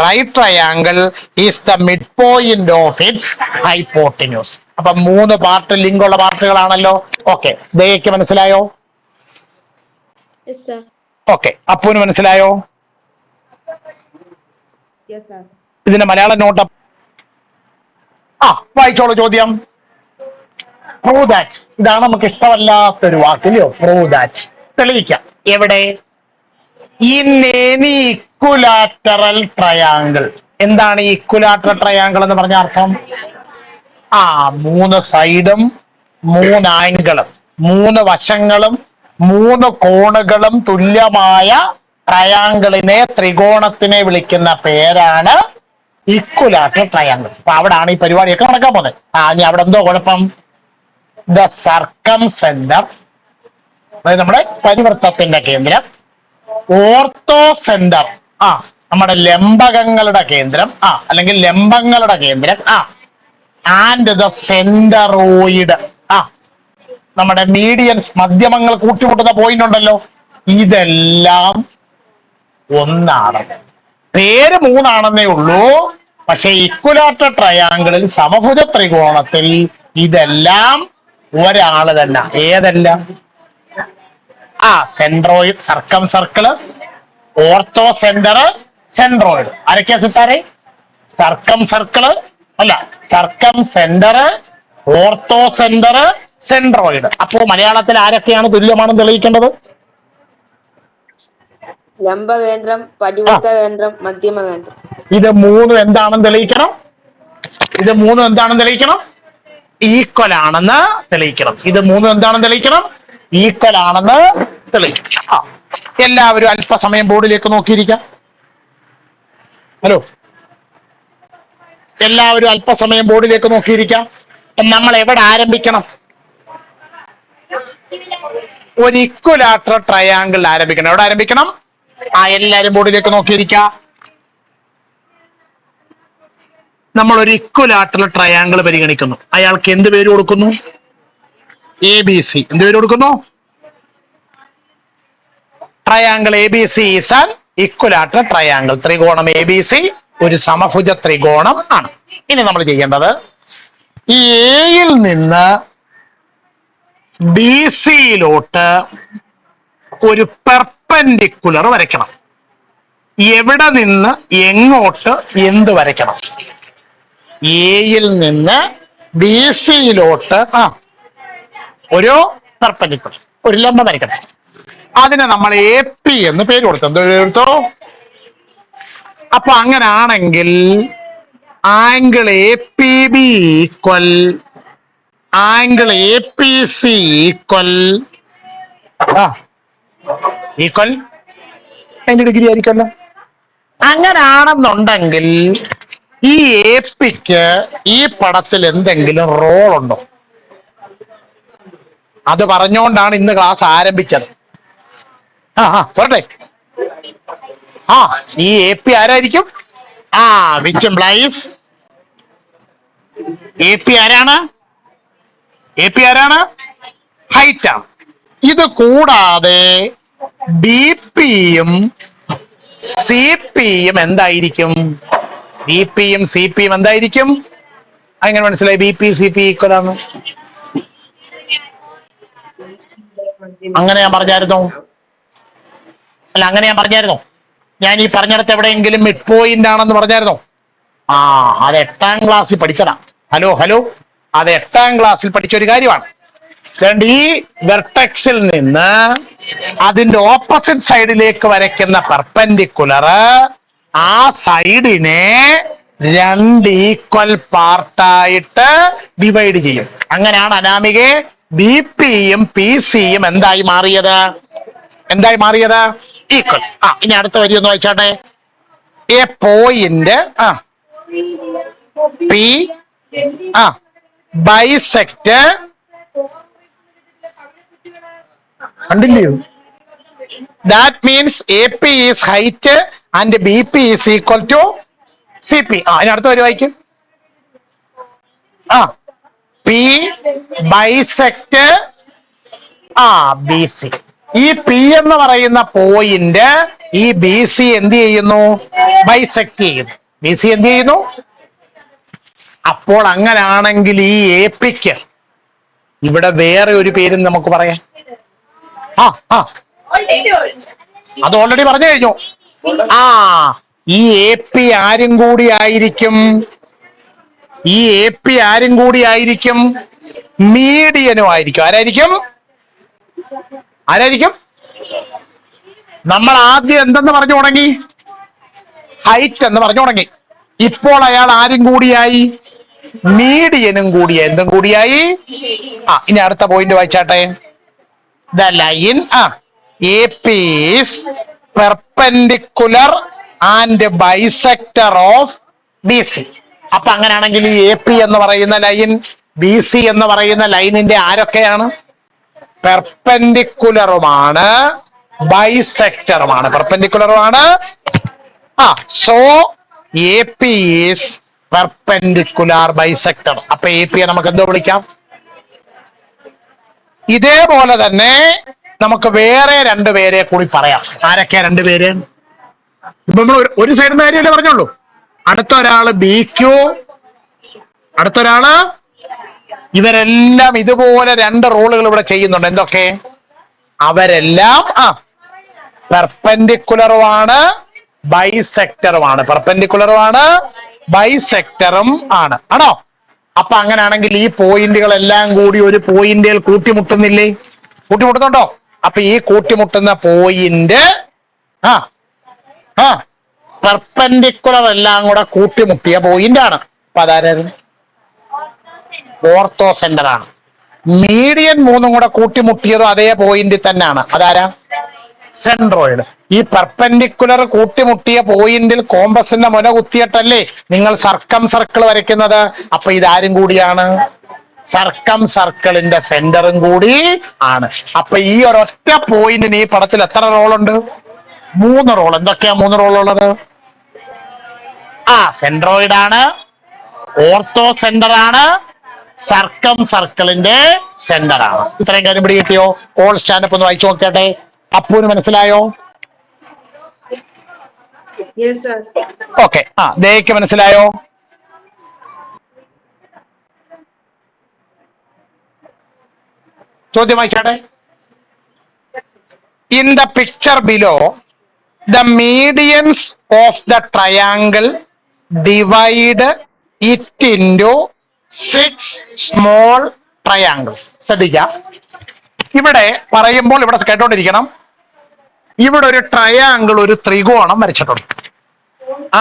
S1: right triangle is the midpoint of its hypotenuse. അപ്പൊ 3 part, link ഉള്ള പാർട്ടുകളാണല്ലോ. Okay, ദയക്ക് മനസ്സിലായോ? Okay, അപ്പുവിന് മനസ്സിലായോ? ഇതിന്റെ Malayalam note വായിച്ചോളൂ. ചോദ്യം. Prove that. ഇതാണ് നമുക്ക് ഇഷ്ടമല്ലാത്തൊരു വാക്കില്ലയോ? Prove that. തെളിയിക്കാം. എവിടെ? In any equilateral triangle. എന്താണ് ഈ ഇക്വലാറ്ററൽ ട്രയാങ്കിൾ എന്ന് പറഞ്ഞ അർത്ഥം? 3 സൈഡും 3 ആംഗിളും 3 വശങ്ങളും 3 കോണുകളും തുല്യമായ ട്രയാങ്കിളിനെ ത്രികോണത്തിനെ വിളിക്കുന്ന പേരാണ് ഇക്വലാറ്റർ ട്രയാങ്കിൾ. അപ്പൊ അവിടാണ് ഈ പരിപാടിയൊക്കെ നടക്കാൻ പോകുന്നത്. ഇനി അവിടെ എന്തോ കുഴപ്പം? ദ സർക്കം സെന്റർ, അതായത് നമ്മുടെ പരിവൃത്തത്തിന്റെ കേന്ദ്രം, ഓർത്തോ സെന്റർ, നമ്മുടെ ലംബകങ്ങളുടെ കേന്ദ്രം, അല്ലെങ്കിൽ ലംബങ്ങളുടെ കേന്ദ്രം, ആൻഡ് ദ സെന്ററോയിഡ്, നമ്മുടെ മീഡിയൻസ്, മധ്യമങ്ങൾ കൂട്ടിമുട്ടുന്ന പോയിന്റ് ഉണ്ടല്ലോ, ഇതെല്ലാം ഒന്നാണ്. പേര് മൂന്നാണെന്നേ ഉള്ളൂ. പക്ഷെ ഇക്വലാറ്റർ ട്രയാങ്കിളിൽ, സമഭുജ ത്രികോണത്തിൽ ഇതെല്ലാം ഒരാള് തന്നെ. ഏതെല്ലാം? Centroid, circumcircle, orthocentre, centroid. ആരൊക്കെയാ സിത്താരെ? Circumcircle, circumcentre, orthocentre, centroid. അപ്പോ മലയാളത്തിൽ ആരൊക്കെയാണ് തുല്യമാണെന്ന് തെളിയിക്കേണ്ടത്?
S2: ലംബകേന്ദ്രം, പരിവൃത്ത കേന്ദ്രം, മധ്യമ കേന്ദ്രം.
S1: ഇത് മൂന്നും എന്താണെന്ന് തെളിയിക്കണം? ഈക്വൽ ആണെന്ന് തെളിയിക്കണം. ഇത് മൂന്നും എന്താണെന്ന് തെളിയിക്കണം? ഈക്വൽ ആണെന്ന് തെളിയിക്കണം. എല്ലാവരും അല്പസമയം ബോർഡിലേക്ക് നോക്കിയിരിക്കാം. ഹലോ, എല്ലാവരും അല്പസമയം ബോർഡിലേക്ക് നോക്കിയിരിക്കാം. നമ്മൾ എവിടെ ആരംഭിക്കണം? ഒരു ഇക്വലാറ്റർ ട്രയാങ്കിൾ ആരംഭിക്കണം. എവിടെ ആരംഭിക്കണം? എല്ലാവരും ബോർഡിലേക്ക് നോക്കിയിരിക്കാം. നമ്മൾ ഒരു ഇക്വലാറ്റർ ട്രയാങ്കിൾ പരിഗണിക്കുന്നു. അയാൾക്ക് എന്ത് പേര് കൊടുക്കുന്നു? ABC. എന്ത് പേര് കൊടുക്കുന്നു? Triangle ABC is an ഇക്വലാറ്റർ triangle. ത്രികോണം ABC ഒരു സമഭുജ ത്രികോണം ആണ്. ഇനി നമ്മൾ ചെയ്യേണ്ടത്, ഈ എയിൽ നിന്ന് BCയിലോട്ട് ഒരു പെർപെൻഡിക്കുലർ വരയ്ക്കണം. എവിടെ നിന്ന് എങ്ങോട്ട് എന്ത് വരയ്ക്കണം? എയിൽ നിന്ന് BCയിലോട്ട് ഒരു പെർപെൻഡിക്കുലർ, ഒരു ലംബം വരയ്ക്കണം. അതിനെ നമ്മൾ AP എന്ന് പേര് കൊടുത്തു. എന്ത് പേര് കൊടുത്തു? അപ്പൊ അങ്ങനാണെങ്കിൽ angle APB equal angle APC equal അതിന്റെ ഡിഗ്രി ആയിരിക്കുമല്ലോ. അങ്ങനാണെന്നുണ്ടെങ്കിൽ ഈ APക്ക് ഈ പടത്തിൽ എന്തെങ്കിലും റോൾ ഉണ്ടോ? അത് പറഞ്ഞുകൊണ്ടാണ് ഇന്ന് ക്ലാസ് ആരംഭിച്ചത്. പോരട്ടെ. ഈ AP ആരായിരിക്കും? വിച്ച് ഇംപ്ലൈസ് AP ആരാണ്? ഹൈറ്റ് ആണ്. ഇത് കൂടാതെ BPയും CPയും എന്തായിരിക്കും? BPയും CPയും എന്തായിരിക്കും? അങ്ങനെ മനസ്സിലായി? BP CP ഈക്വൽ ആണ്. അങ്ങനെ ഞാൻ പറഞ്ഞായിരുന്നോ? അങ്ങനെ ഞാൻ പറഞ്ഞായിരുന്നോ? ഞാൻ ഈ പറഞ്ഞിടത്ത് എവിടെയെങ്കിലും മിഡ് പോയിന്റ് ആണെന്ന് പറഞ്ഞായിരുന്നോ? അത് 8ാം ക്ലാസ്സിൽ പഠിച്ചതാ. ഹലോ, അത് 8ാം ക്ലാസ്സിൽ പഠിച്ച ഒരു കാര്യമാണ്. ഈ വെർട്ടെക്സിൽ നിന്ന് അതിന്റെ ഓപ്പോസിറ്റ് സൈഡിലേക്ക് വരയ്ക്കുന്ന പെർപെൻഡിക്കുലർ ആ സൈഡിനെ 2 ഈക്വൽ പാർട്ടായിട്ട് ഡിവൈഡ് ചെയ്യും. അങ്ങനെയാണ് അനാമികെ BPയും PCയും എന്തായി മാറിയത്? ഈക്വൽ. ഇനി അടുത്ത വരി ഒന്ന് വായിച്ചാട്ടെ. എ പോയിന്റ് P ബൈസെക്ട്, കണ്ടില്ലയോ? That means AP is height and BP is equal to CP. ഇനി അടുത്ത വരി വായിക്കും. P bisect BC. ഈ P എന്ന് പറയുന്ന പോയിന്റ് ഈ BC എന്ത് ചെയ്യുന്നു? ബൈസെക്ട് ചെയ്യുന്നു. BC എന്ത് ചെയ്യുന്നു? അപ്പോൾ അങ്ങനാണെങ്കിൽ ഈ APക്ക് ഇവിടെ വേറെ ഒരു പേരും നമുക്ക് പറയാം. അത് ഓൾറെഡി പറഞ്ഞു കഴിഞ്ഞു. ഈ AP ആരും കൂടി ആയിരിക്കും? മീഡിയനും ആയിരിക്കും. ആരായിരിക്കും? നമ്മൾ ആദ്യം എന്തെന്ന് പറഞ്ഞു തുടങ്ങി? ഹൈറ്റ് എന്ന് പറഞ്ഞു തുടങ്ങി. ഇപ്പോൾ അയാൾ ആരും കൂടിയായി? മീഡിയനും കൂടിയായി. എന്തും കൂടിയായി? ഇനി അടുത്ത പോയിന്റ് വായിച്ചാട്ടെ. The line AP is perpendicular and bisector of B C. അപ്പൊ അങ്ങനെയാണെങ്കിൽ ഈ എ പി എന്ന് പറയുന്ന ലൈൻ ബി സി എന്ന് പറയുന്ന ലൈനിന്റെ ആരൊക്കെയാണ്? പെർപെൻഡിക്കുലറുമാണ് ബൈസെക്ടറുമാണ്. പെർപെൻഡിക്കുലറുമാണ്. So A P is perpendicular bisector. അപ്പൊ എ പിയെ നമുക്ക് എന്തോ വിളിക്കാം? ഇതേപോലെ തന്നെ നമുക്ക് വേറെ രണ്ടുപേരെ കൂടി പറയാം. ആരൊക്കെയാ രണ്ടുപേര്? ഇപ്പൊ നമ്മൾ ഒരു സൈഡിന്റെ കാര്യമല്ലേ പറഞ്ഞോളൂ. അടുത്ത ഒരാള് ബി ക്യു, അടുത്തൊരാള്. ഇവരെല്ലാം ഇതുപോലെ രണ്ട് റോളുകൾ ഇവിടെ ചെയ്യുന്നുണ്ട്. എന്തൊക്കെ? അവരെല്ലാം പെർപെൻഡിക്കുലറുമാണ് ബൈസെക്ടറുമാണ്. പെർപെൻഡിക്കുലറുമാണ് ബൈസെക്ടറും ആണ്. ആണോ? അപ്പൊ അങ്ങനെയാണെങ്കിൽ ഈ പോയിന്റുകളെല്ലാം കൂടി ഒരു പോയിന്റിൽ കൂട്ടിമുട്ടുന്നില്ലേ? കൂട്ടിമുട്ടുന്നുണ്ടോ? അപ്പൊ ഈ കൂട്ടിമുട്ടുന്ന പോയിന്റ് പെർപെൻഡിക്കുലർ എല്ലാം കൂടെ കൂട്ടിമുട്ടിയ പോയിന്റ് ആണ്. അപ്പൊ അതാരായിരുന്നു? ഓർത്തോ സെന്റർ ആണ്. മീഡിയൻ മൂന്നും കൂടെ കൂട്ടിമുട്ടിയതും അതേ പോയിന്റിൽ തന്നെയാണ്. അതാരാ? സെൻട്രോയിഡ്. ഈ പെർപെൻഡിക്കുലർ കൂട്ടിമുട്ടിയ പോയിന്റിൽ കോമ്പസിന്റെ മുന കുത്തിയിട്ടല്ലേ നിങ്ങൾ സർക്കം സർക്കിൾ വരയ്ക്കുന്നത്. അപ്പൊ ഇതാരും കൂടിയാണ്? സർക്കം സർക്കിളിന്റെ സെന്ററും കൂടി ആണ്. അപ്പൊ ഈ ഒരൊറ്റ പോയിന്റിന് ഈ പടത്തിൽ എത്ര റോളുണ്ട്? 3 റോൾ. എന്തൊക്കെയാ 3 റോൾ ഉള്ളത്? സെൻട്രോയിഡ് ആണ്, ഓർത്തോ സെന്റർ ആണ്, സർക്കം സർക്കിളിന്റെ സെന്റർ ആണ്. ഇത്രയും കാര്യം പിടി കിട്ടിയോ? ഓൾ സ്റ്റാൻഡപ്പ് ഒന്ന് വായിച്ചു നോക്കട്ടെ. അപ്പൂന് മനസ്സിലായോ? ഓക്കെ. ദേയ്ക്ക് മനസ്സിലായോ? ചോദ്യം വായിച്ചാട്ടെ. In the picture below the medians of the triangle divide it into 6 small triangles. ശ്രദ്ധിക്കാം. ഇവിടെ പറയുമ്പോൾ ഇവിടെ കേട്ടോണ്ടിരിക്കണം. ഇവിടെ ഒരു ട്രയാങ്കിൾ, ഒരു ത്രികോണം വരച്ചിട്ടുണ്ട്.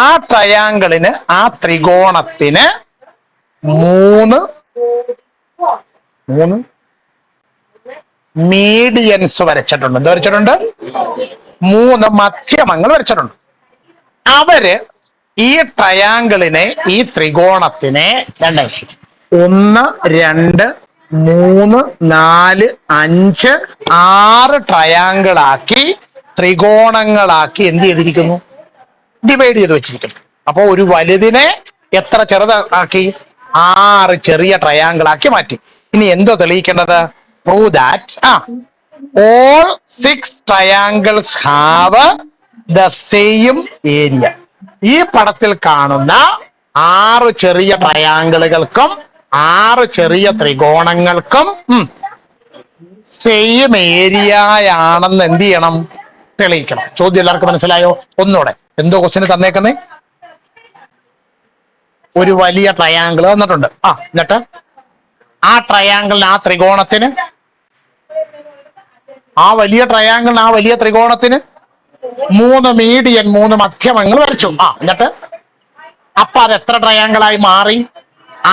S1: ആ ട്രയാങ്കിളിന്, ആ ത്രികോണത്തിന് 3 മീഡിയൻസ് വരച്ചിട്ടുണ്ട്. എന്താ വരച്ചിട്ടുണ്ട്? 3 മധ്യമങ്ങൾ വരച്ചിട്ടുണ്ട്. അവര് ഈ ട്രയാങ്കിളിനെ, ഈ ത്രികോണത്തിനെ 1 2 3 4 5 6 ട്രയാങ്കിളാക്കി, ത്രികോണങ്ങളാക്കി എന്ത് ചെയ്തിരിക്കുന്നു? ഡിവൈഡ് ചെയ്ത് വെച്ചിരിക്കുന്നു. അപ്പൊ ഒരു വലുതിനെ എത്ര ചെറുതാക്കി? 6 ചെറിയ ട്രയാങ്കിളാക്കി മാറ്റി. ഇനി എന്തോ തെളിയിക്കേണ്ടത്? Prove that all 6 triangles have the same area. ഈ പടത്തിൽ കാണുന്ന 6 ചെറിയ ട്രയാങ്കിളുകൾക്കും 6 ചെറിയ ത്രികോണങ്ങൾക്കും സെയിം ഏരിയയാണെന്ന് എന്ത് ചെയ്യണം? തെളിയിക്കണം. ചോദ്യം എല്ലാവർക്കും മനസ്സിലായോ? ഒന്നുകൂടെ. എന്തോ ക്വസ്റ്റ്യൻ തന്നേക്കുന്നേ? ഒരു വലിയ ട്രയാങ്കിൾ തന്നിട്ടുണ്ട്. എന്നിട്ട് ആ ട്രയാങ്കിളിന്, ആ ത്രികോണത്തിന്, ആ വലിയ ട്രയാങ്കിളിന്, ആ വലിയ ത്രികോണത്തിന് 3 മീഡിയൻ, 3 മധ്യമങ്ങൾ വരച്ചു. എന്നിട്ട് അപ്പൊ അത് എത്ര ട്രയാങ്കിളായി മാറി?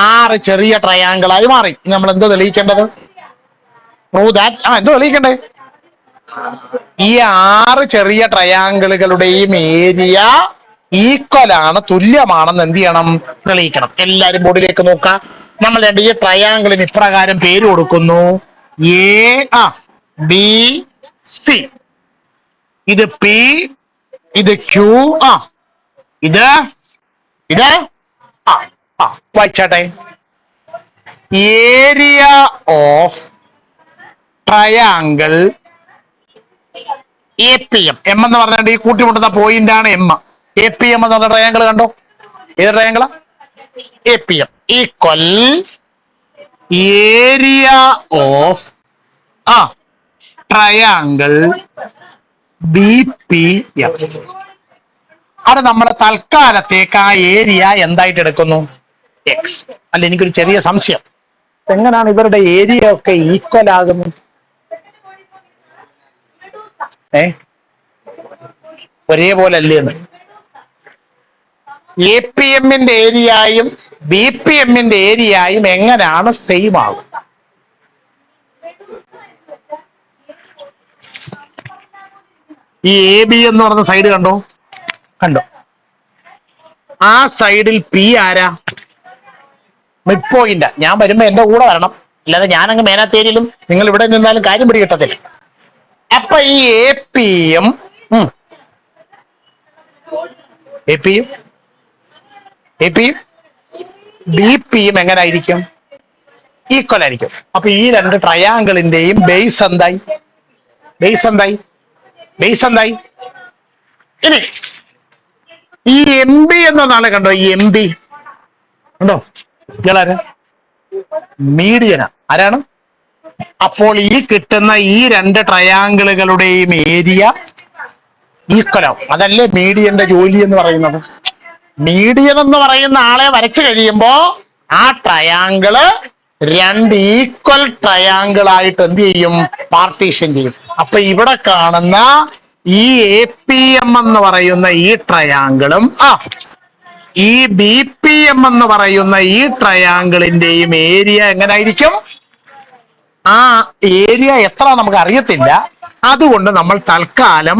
S1: 6 ചെറിയ ട്രയാങ്കിളായി മാറി. നമ്മൾ എന്തോ തെളിയിക്കേണ്ടത്? Prove that. എന്തോ തെളിയിക്കണ്ടേ? ഈ 6 ചെറിയ ട്രയാങ്കിളുകളുടെയും ഏരിയ ഈക്വൽ ആണ്, തുല്യമാണെന്ന് എന്ത് ചെയ്യണം? തെളിയിക്കണം. എല്ലാരും ബോർഡിലേക്ക് നോക്കാം. നമ്മൾ ഈ ട്രയാങ്കിളിന് ഇപ്രകാരം പേര് കൊടുക്കുന്നു: ബി സി. ഇത് പി, ഇത് ക്യൂ, ഇത് വായിച്ചാട്ടെ. Area of triangle A P M. M എന്ന് പറഞ്ഞാൽ ഈ കൂട്ടിമുട്ടുന്ന പോയിന്റ് ആണ് എം. എ പി എം എന്ന് പറഞ്ഞ ട്രയാങ്കിൾ കണ്ടോ? ഏത് ട്രയാങ്കിളാ? A P M equal area of triangle B P M. അത് നമ്മുടെ തൽക്കാലത്തേക്ക് ആ ഏരിയ എന്തായിട്ട് എടുക്കുന്നു? എക്സ്. അല്ല, എനിക്കൊരു ചെറിയ സംശയം. എങ്ങനെയാണ് ഇവരുടെ ഏരിയ ഒക്കെ ഈക്വൽ ആകുന്നത്? ഒരേപോലെ അല്ലേ? എ പി എമ്മിന്റെ ഏരിയയും ബി പി എമ്മിന്റെ ഏരിയയും എങ്ങനെയാണ് സെയിം ആകും? ഈ എ ബി എന്ന് പറഞ്ഞ സൈഡ് കണ്ടോ? കണ്ടോ? ആ സൈഡിൽ പി ആരാ? Mid point. ഞാൻ വരുമ്പോ എന്റെ കൂടെ വരണം, അല്ലാതെ ഞാനങ്ങ് മേനാത്തേരിയിലും നിങ്ങൾ ഇവിടെ നിന്നാലും കാര്യം പിടികിട്ടത്തില്ല. അപ്പൊ ഈ എ പിയും ബി പിയും എങ്ങനായിരിക്കും? ഈക്വൽ ആയിരിക്കും. അപ്പൊ ഈ രണ്ട് ട്രയാങ്കിളിന്റെയും ബേസ് എന്തായി? ഇനി ഈ എം ബി എന്നതാണ് കണ്ടോ? ഈ എം ബി കണ്ടോ? ഇയാളാരാ? മീഡിയനാ. ആരാണ്? അപ്പോൾ ഈ കിട്ടുന്ന ഈ രണ്ട് ട്രയാങ്കിളുകളുടെയും ഏരിയ ഈക്വലാവും. അതല്ലേ മീഡിയന്റെ ജോലി എന്ന് പറയുന്നത്. മീഡിയൻ എന്ന് പറയുന്ന ആളെ വരച്ചു കഴിയുമ്പോ ആ ട്രയാങ്കിള് രണ്ട് ഈക്വൽ ട്രയാങ്കിൾ ആയിട്ട് എന്ത് ചെയ്യും? പാർട്ടീഷൻ ചെയ്യും. അപ്പൊ ഇവിടെ കാണുന്ന ഈ എ പി എം എന്ന് പറയുന്ന ഈ ട്രയാങ്കിളും ഈ ബി പി എം എന്ന് പറയുന്ന ഈ ട്രയാങ്കിളിന്റെയും ഏരിയ എങ്ങനായിരിക്കും? ആ ഏരിയ എത്ര നമുക്ക് അറിയത്തില്ല. അതുകൊണ്ട് നമ്മൾ തൽക്കാലം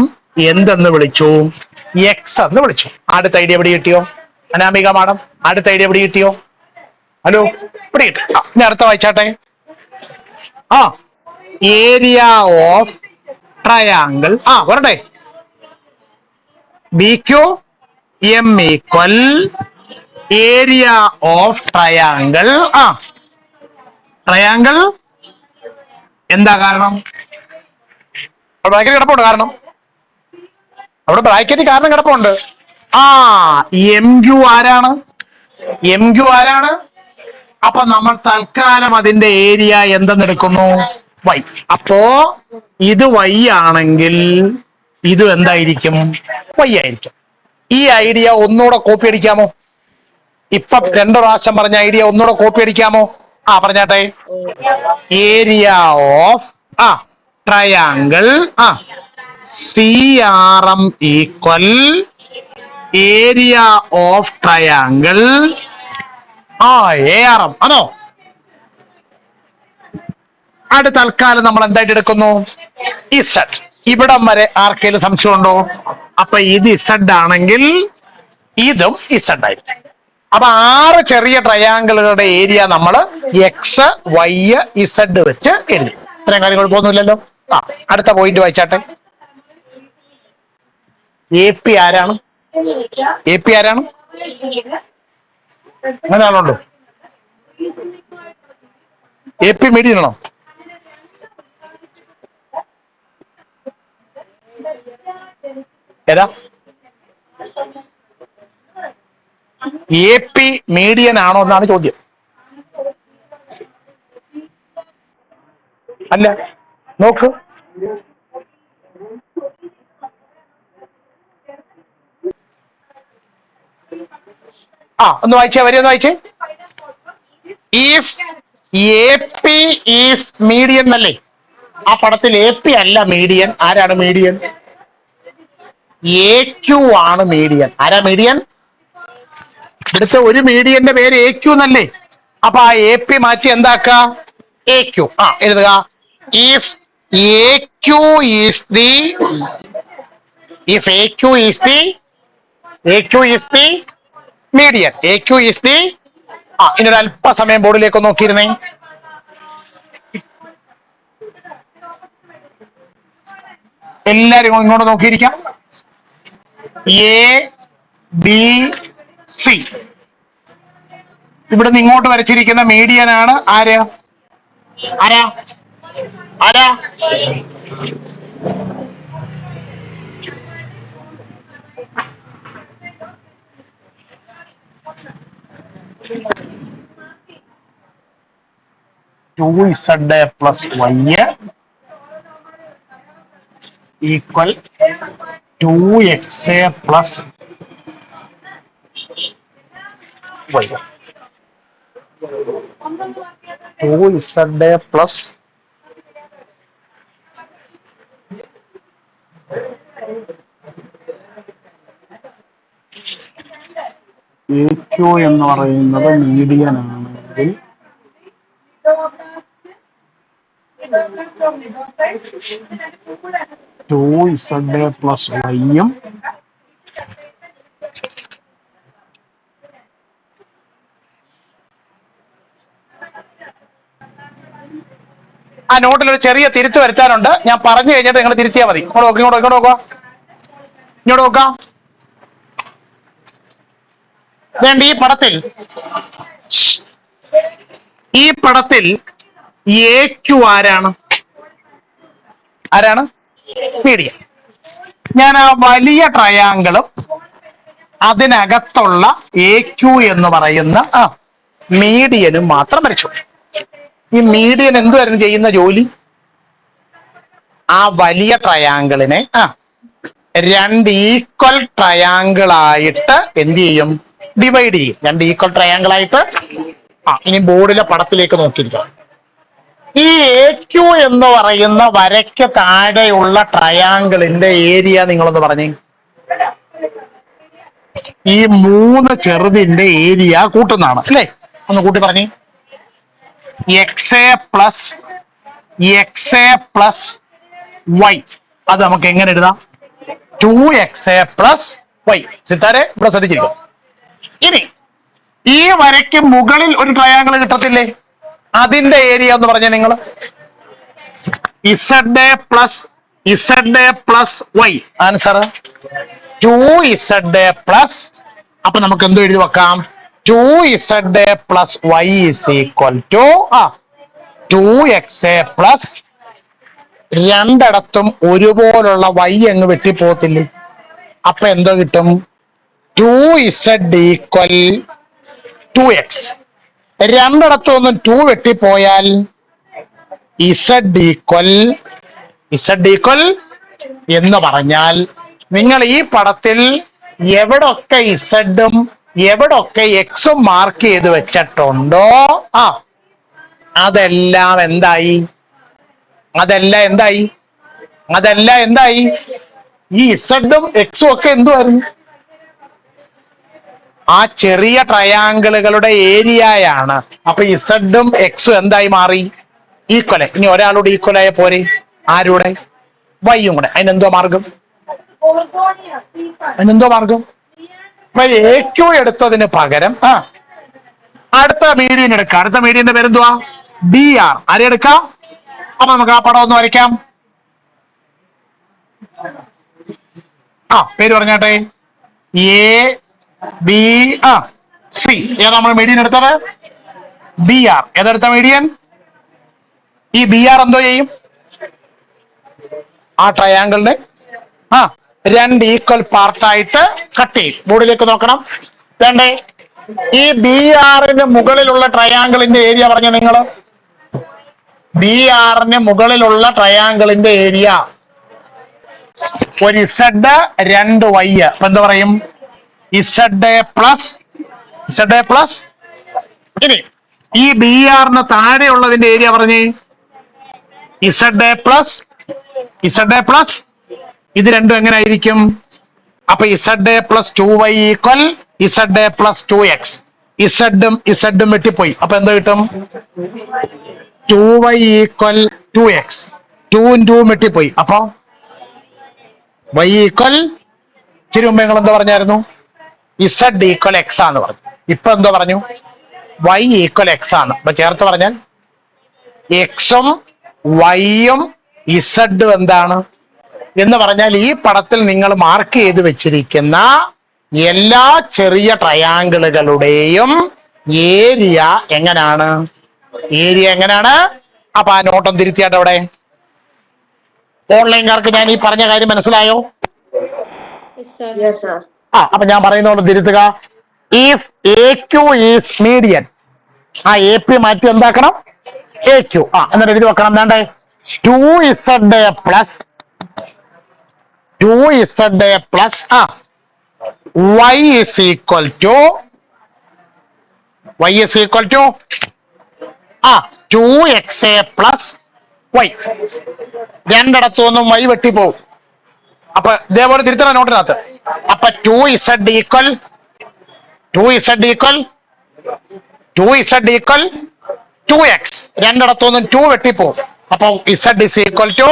S1: എന്തെന്ന് വിളിച്ചു? എക്സ് എന്ന് വിളിച്ചു. അടുത്ത ഐഡിയ എവിടെ കിട്ടിയോ അനാമിക മാഡം? അടുത്ത ഐഡിയ എവിടെ കിട്ടിയോ? ഹലോ, ഇവിടെ കിട്ടി. ഇനി അടുത്ത വായിച്ചാട്ടെ. ഏരിയ ഓഫ് ട്രയാങ്കിൾ വരട്ടെ. B Q M equal area of triangle. Triangle എന്താ കാരണം? ബ്രാക്കറ്റ് കിടപ്പുണ്ട്. കാരണം അവിടെ ബ്രാക്കറ്റ് കാരണം കിടപ്പുണ്ട്. എം ക്യു ആരാണ്? അപ്പൊ നമ്മൾ തൽക്കാലം അതിന്റെ ഏരിയ എന്തെന്നെടുക്കുന്നു? വൈ. അപ്പോ ഇത് വൈ ആണെങ്കിൽ ഇത് എന്തായിരിക്കും? വൈ ആയിരിക്കും. ഈ ഐഡിയ ഒന്നുകൂടെ കോപ്പി അടിക്കാമോ? ഇപ്പൊ 2 പ്രാവശ്യം പറഞ്ഞ ഐഡിയ ഒന്നുകൂടെ കോപ്പി അടിക്കാമോ? പറഞ്ഞാട്ടെ. Area of triangle C R M equal area of triangle A R M ആണോ? അടുത്ത തൽക്കാലം നമ്മൾ എന്തായിട്ട് എടുക്കുന്നു? ഇസഡ്. ഇവിടം വരെ ആർക്കെങ്കിലും സംശയമുണ്ടോ? അപ്പൊ ഇത് ഇസഡ് ആണെങ്കിൽ ഇതും ഇസഡ് ആയിരിക്കും. അപ്പൊ 6 ചെറിയ ട്രയാങ്കിളുകളുടെ ഏരിയ നമ്മൾ എക്സ് വൈ ഇസഡ് വെച്ച് എഴുതി. ഇത്രയും കാര്യം കുഴപ്പമൊന്നുമില്ലല്ലോ. അടുത്ത പോയിന്റ് വായിച്ചാട്ടെ. എ പി ആരാണ്? അങ്ങനെയാണല്ലോ. എ പി മീഡിയൻ ആണോ? ഏതാ? എ പി മീഡിയൻ ആണോ എന്നാണ് ചോദ്യം. അല്ല, നോക്ക്. ഒന്ന് വായിച്ചേ, വരി ഒന്ന് വായിച്ചേ. If A P is median എന്നല്ലേ? ആ പടത്തിൽ എ പി അല്ല മീഡിയൻ. ആരാണ് മീഡിയൻ? എ ക്യു ആണ് മീഡിയൻ. ആരാ മീഡിയൻ? ഇവിടുത്തെ ഒരു മീഡിയന്റെ പേര് എ ക്യു എന്നല്ലേ? അപ്പൊ ആ എ പി മാറ്റി എന്താക്ക? A Q. എഴുതുക. If A Q is the median. A Q is the ഇനി ഒരു അല്പസമയം ബോർഡിലേക്ക് നോക്കിയിരുന്നേ. എല്ലാരും ഇങ്ങോട്ട് നോക്കിയിരിക്കാം. എ ബി സി ഇവിടുന്ന് ഇങ്ങോട്ട് വരച്ചിരിക്കുന്ന മീഡിയൻ ആണ്. ആരാ? 2z plus y equal 2xa plus y. 2z plus AQ എന്ന് പറയുന്നത് മീഡിയൻ ആണെങ്കിൽ 2z പ്ലസ് വൈയും ആ നോട്ടിൽ ഒരു ചെറിയ തിരുത്ത് വരുത്താനുണ്ട്. ഞാൻ പറഞ്ഞു കഴിഞ്ഞിട്ട് നിങ്ങൾ തിരുത്തിയാൽ മതി. ഇങ്ങോട്ട് നോക്കാം. വേണ്ട ഈ പടത്തിൽ AQ ആരാണ്? മീഡിയൻ. ഞാൻ ആ വലിയ ട്രയാങ്കിളും അതിനകത്തുള്ള AQ എന്ന് പറയുന്ന മീഡിയനും മാത്രം വരച്ചു. ഈ മീഡിയൻ എന്തുവായിരുന്നു ചെയ്യുന്ന ജോലി? ആ വലിയ ട്രയാങ്കിളിനെ 2 ഈക്വൽ ട്രയാങ്കിൾ ആയിട്ട് എന്ത് ചെയ്യും? ഡിവൈഡ് ചെയ്യും. 2 ഈക്വൽ ട്രയാങ്കിൾ ആയിട്ട്. ഇനി ബോർഡിലെ പടത്തിലേക്ക് നോക്കിയിരിക്കാം. ഈ AQ എന്ന് പറയുന്ന വരയ്ക്ക് താഴെയുള്ള ട്രയാങ്കിളിന്റെ ഏരിയ നിങ്ങളൊന്ന് പറഞ്ഞേ. ഈ 3 ചെറുതിന്റെ ഏരിയ കൂട്ടുന്നതാണ് അല്ലേ? ഒന്ന് കൂട്ടി പറഞ്ഞേ. XA plus Y. അത് നമുക്ക് എങ്ങനെ എഴുതാം? 2XA plus Y. സിത്താരെ ഇവിടെ ശ്രദ്ധിച്ചിരിക്കും. ഇനി ഈ വരയ്ക്ക് മുകളിൽ ഒരു ട്രയാങ്കിൾ കിട്ടത്തില്ലേ? അതിന്റെ ഏരിയ എന്ന് പറഞ്ഞ നിങ്ങൾ ZA plus Y. Answer 2ZA plus. അപ്പൊ നമുക്ക് എന്തോ എഴുതി വെക്കാം? 2ZA plus Y is equal to 2XA plus. രണ്ടിടത്തും ഒരുപോലുള്ള Y അങ്ങ് വെട്ടിപ്പോകത്തില്ലേ? അപ്പൊ എന്തോ കിട്ടും? 2Z equal 2X. രണ്ടിടത്തും ഒന്നും 2 വെട്ടിപ്പോയാൽ Z ഈക്വൽ എന്ന് പറഞ്ഞാൽ നിങ്ങൾ ഈ പടത്തിൽ എവിടൊക്കെ ഇസഡും എവിടൊക്കെ എക്സും മാർക്ക് ചെയ്ത് വെച്ചിട്ടുണ്ടോ അതെല്ലാം എന്തായി? ഈ ഇസഡും എക്സും ഒക്കെ എന്തുവായിരുന്നു? ആ ചെറിയ ട്രയാങ്കിളുകളുടെ ഏരിയയാണ്. അപ്പൊ ഇസഡും എക്സും എന്തായി മാറി? ഈക്വൽ. ഇനി ഒരാളോട് ഈക്വൽ ആയ പോരെ? ആരുടെ? വൈയും കൂടെ. അതിനെന്തോ മാർഗം? അപ്പൊ AQ എടുത്തതിന് പകരം അടുത്ത മീഡിയൻ എടുക്കാം. അടുത്ത മീഡിയന്റെ പേരെന്തുവാ? BR. ആരെടുക്കാം? അപ്പൊ നമുക്ക് ആ പടം ഒന്ന് വരയ്ക്കാം. പേര് പറഞ്ഞാട്ടെ. ABC. ഏതാ നമ്മൾ മീഡിയൻ എടുത്തത്? BR. ഏതെടുത്ത മീഡിയൻ? ഈ BR എന്തോ ചെയ്യും? ആ ട്രയാങ്കിളിന്റെ 2 ഈക്വൽ പാർട്ടായിട്ട് കട്ട് ചെയ്യും. ബോർഡിലേക്ക് നോക്കണം. വേണ്ടേ? ഈ BRന് മുകളിലുള്ള ട്രയാങ്കിളിന്റെ ഏരിയ പറഞ്ഞ നിങ്ങൾ. BRന് മുകളിലുള്ള ട്രയാങ്കിളിന്റെ ഏരിയ ഒരു Z 2 Y. അപ്പൊ എന്താ പറയും? ZA plus. ഇനി ഈ BRന് താഴെയുള്ളതിന്റെ ഏരിയ പറഞ്ഞേ. ZA plus. ഇത് രണ്ടും എങ്ങനെ ആയിരിക്കും? അപ്പൊ ZA plus 2Y equal ZA plus 2X. ഇസഡും വെട്ടിപ്പോയി. അപ്പൊ എന്താ കിട്ടും? 2Y equal 2X. 2ഉം 2ഉം വെട്ടിപ്പോയി. അപ്പൊ Y ഈക്വൽ. ഇച്ചിരി മുമ്പ് നിങ്ങൾ എന്താ പറഞ്ഞായിരുന്നു? Z ഈക്വൽ X ആന്ന് പറഞ്ഞു. ഇപ്പൊ എന്തോ പറഞ്ഞു? Y ഈക്വൽ X ആണ്. അപ്പൊ ചേർത്ത് പറഞ്ഞാൽ Xഉം Yയും ഇസഡും എന്താണ് എന്ന് പറഞ്ഞാൽ ഈ പടത്തിൽ നിങ്ങൾ മാർക്ക് ചെയ്ത് വെച്ചിരിക്കുന്ന എല്ലാ ചെറിയ ട്രയാങ്കിളുകളുടെയും ഏരിയ എങ്ങനെയാണ്? അപ്പൊ ആ നോട്ടം തിരുത്തിയാട്ടെ. അവിടെ ഓൺലൈൻകാർക്ക് ഞാൻ ഈ പറഞ്ഞ കാര്യം മനസ്സിലായോ? അപ്പൊ ഞാൻ പറയുന്നോണ്ട് തിരുത്തുക. ഇഫ് AQ ഈസ് മീഡിയൻ, ആ AP മാറ്റി എന്താക്കണം? AQ. എന്നിട്ട് എഴുതി വെക്കണം. വേണ്ടേ? 2ZA plus Y is equal to 2XA plus Y. രണ്ടിടത്തു നിന്നും Y വെട്ടിപ്പോവും. അപ്പൊ ഇതേപോലെ തിരുത്തണം നോട്ടിനകത്ത്. അപ്പൊ 2Z ഈക്വൽ 2X. രണ്ടിടത്തു നിന്നും 2 വെട്ടിപ്പോവും. അപ്പൊ Z is equal to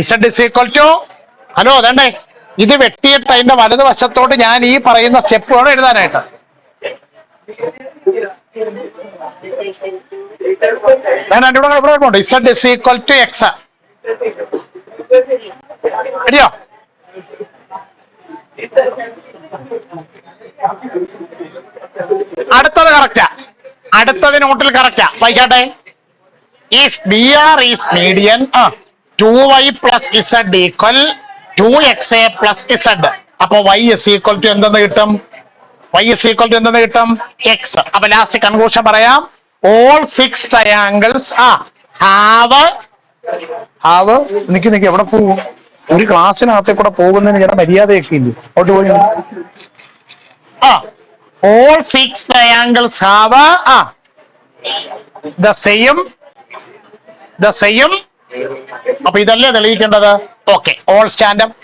S1: Z is equal to hello അതണ്ടേ ഇത് വെട്ടിയിട്ട് അതിന്റെ വലതുവശത്തോട്ട് ഞാൻ ഈ പറയുന്ന സ്റ്റെപ്പ് വേണം എഴുതാനായിട്ട്. ഞാൻ ഇവിടെ കൊണ്ട് Z is equal to X അറിയോ? അടുത്തത് കറക്റ്റാ, അടുത്തത് നോട്ടിൽ കറക്റ്റാ വായിച്ചാട്ടെ. If B R is median 2y plus Z equal 2xa plus Z. അപ്പൊ y ഇസ് ഈക്വൽ ടു എന്തെന്ന് കിട്ടും? y ഇസ് ഈക്വൽ ടു എന്തെന്ന് കിട്ടും? x. അപ്പൊ ലാസ്റ്റ് കൺക്ലൂഷൻ പറയാം. ഓൾ 6 ട്രയാങ്കിൾസ് ഹാവ് നിക്ക് എവിടെ പോകും? ഒരു ക്ലാസ്സിനകത്തെ കൂടെ പോകുന്നതിന് ചില മര്യാദയൊക്കെ ഇല്ല. അവിടെ പോയി all 6 triangles have the same അപ്പൊ ഇതല്ലേ തെളിയിക്കേണ്ടത്. Okay, all standup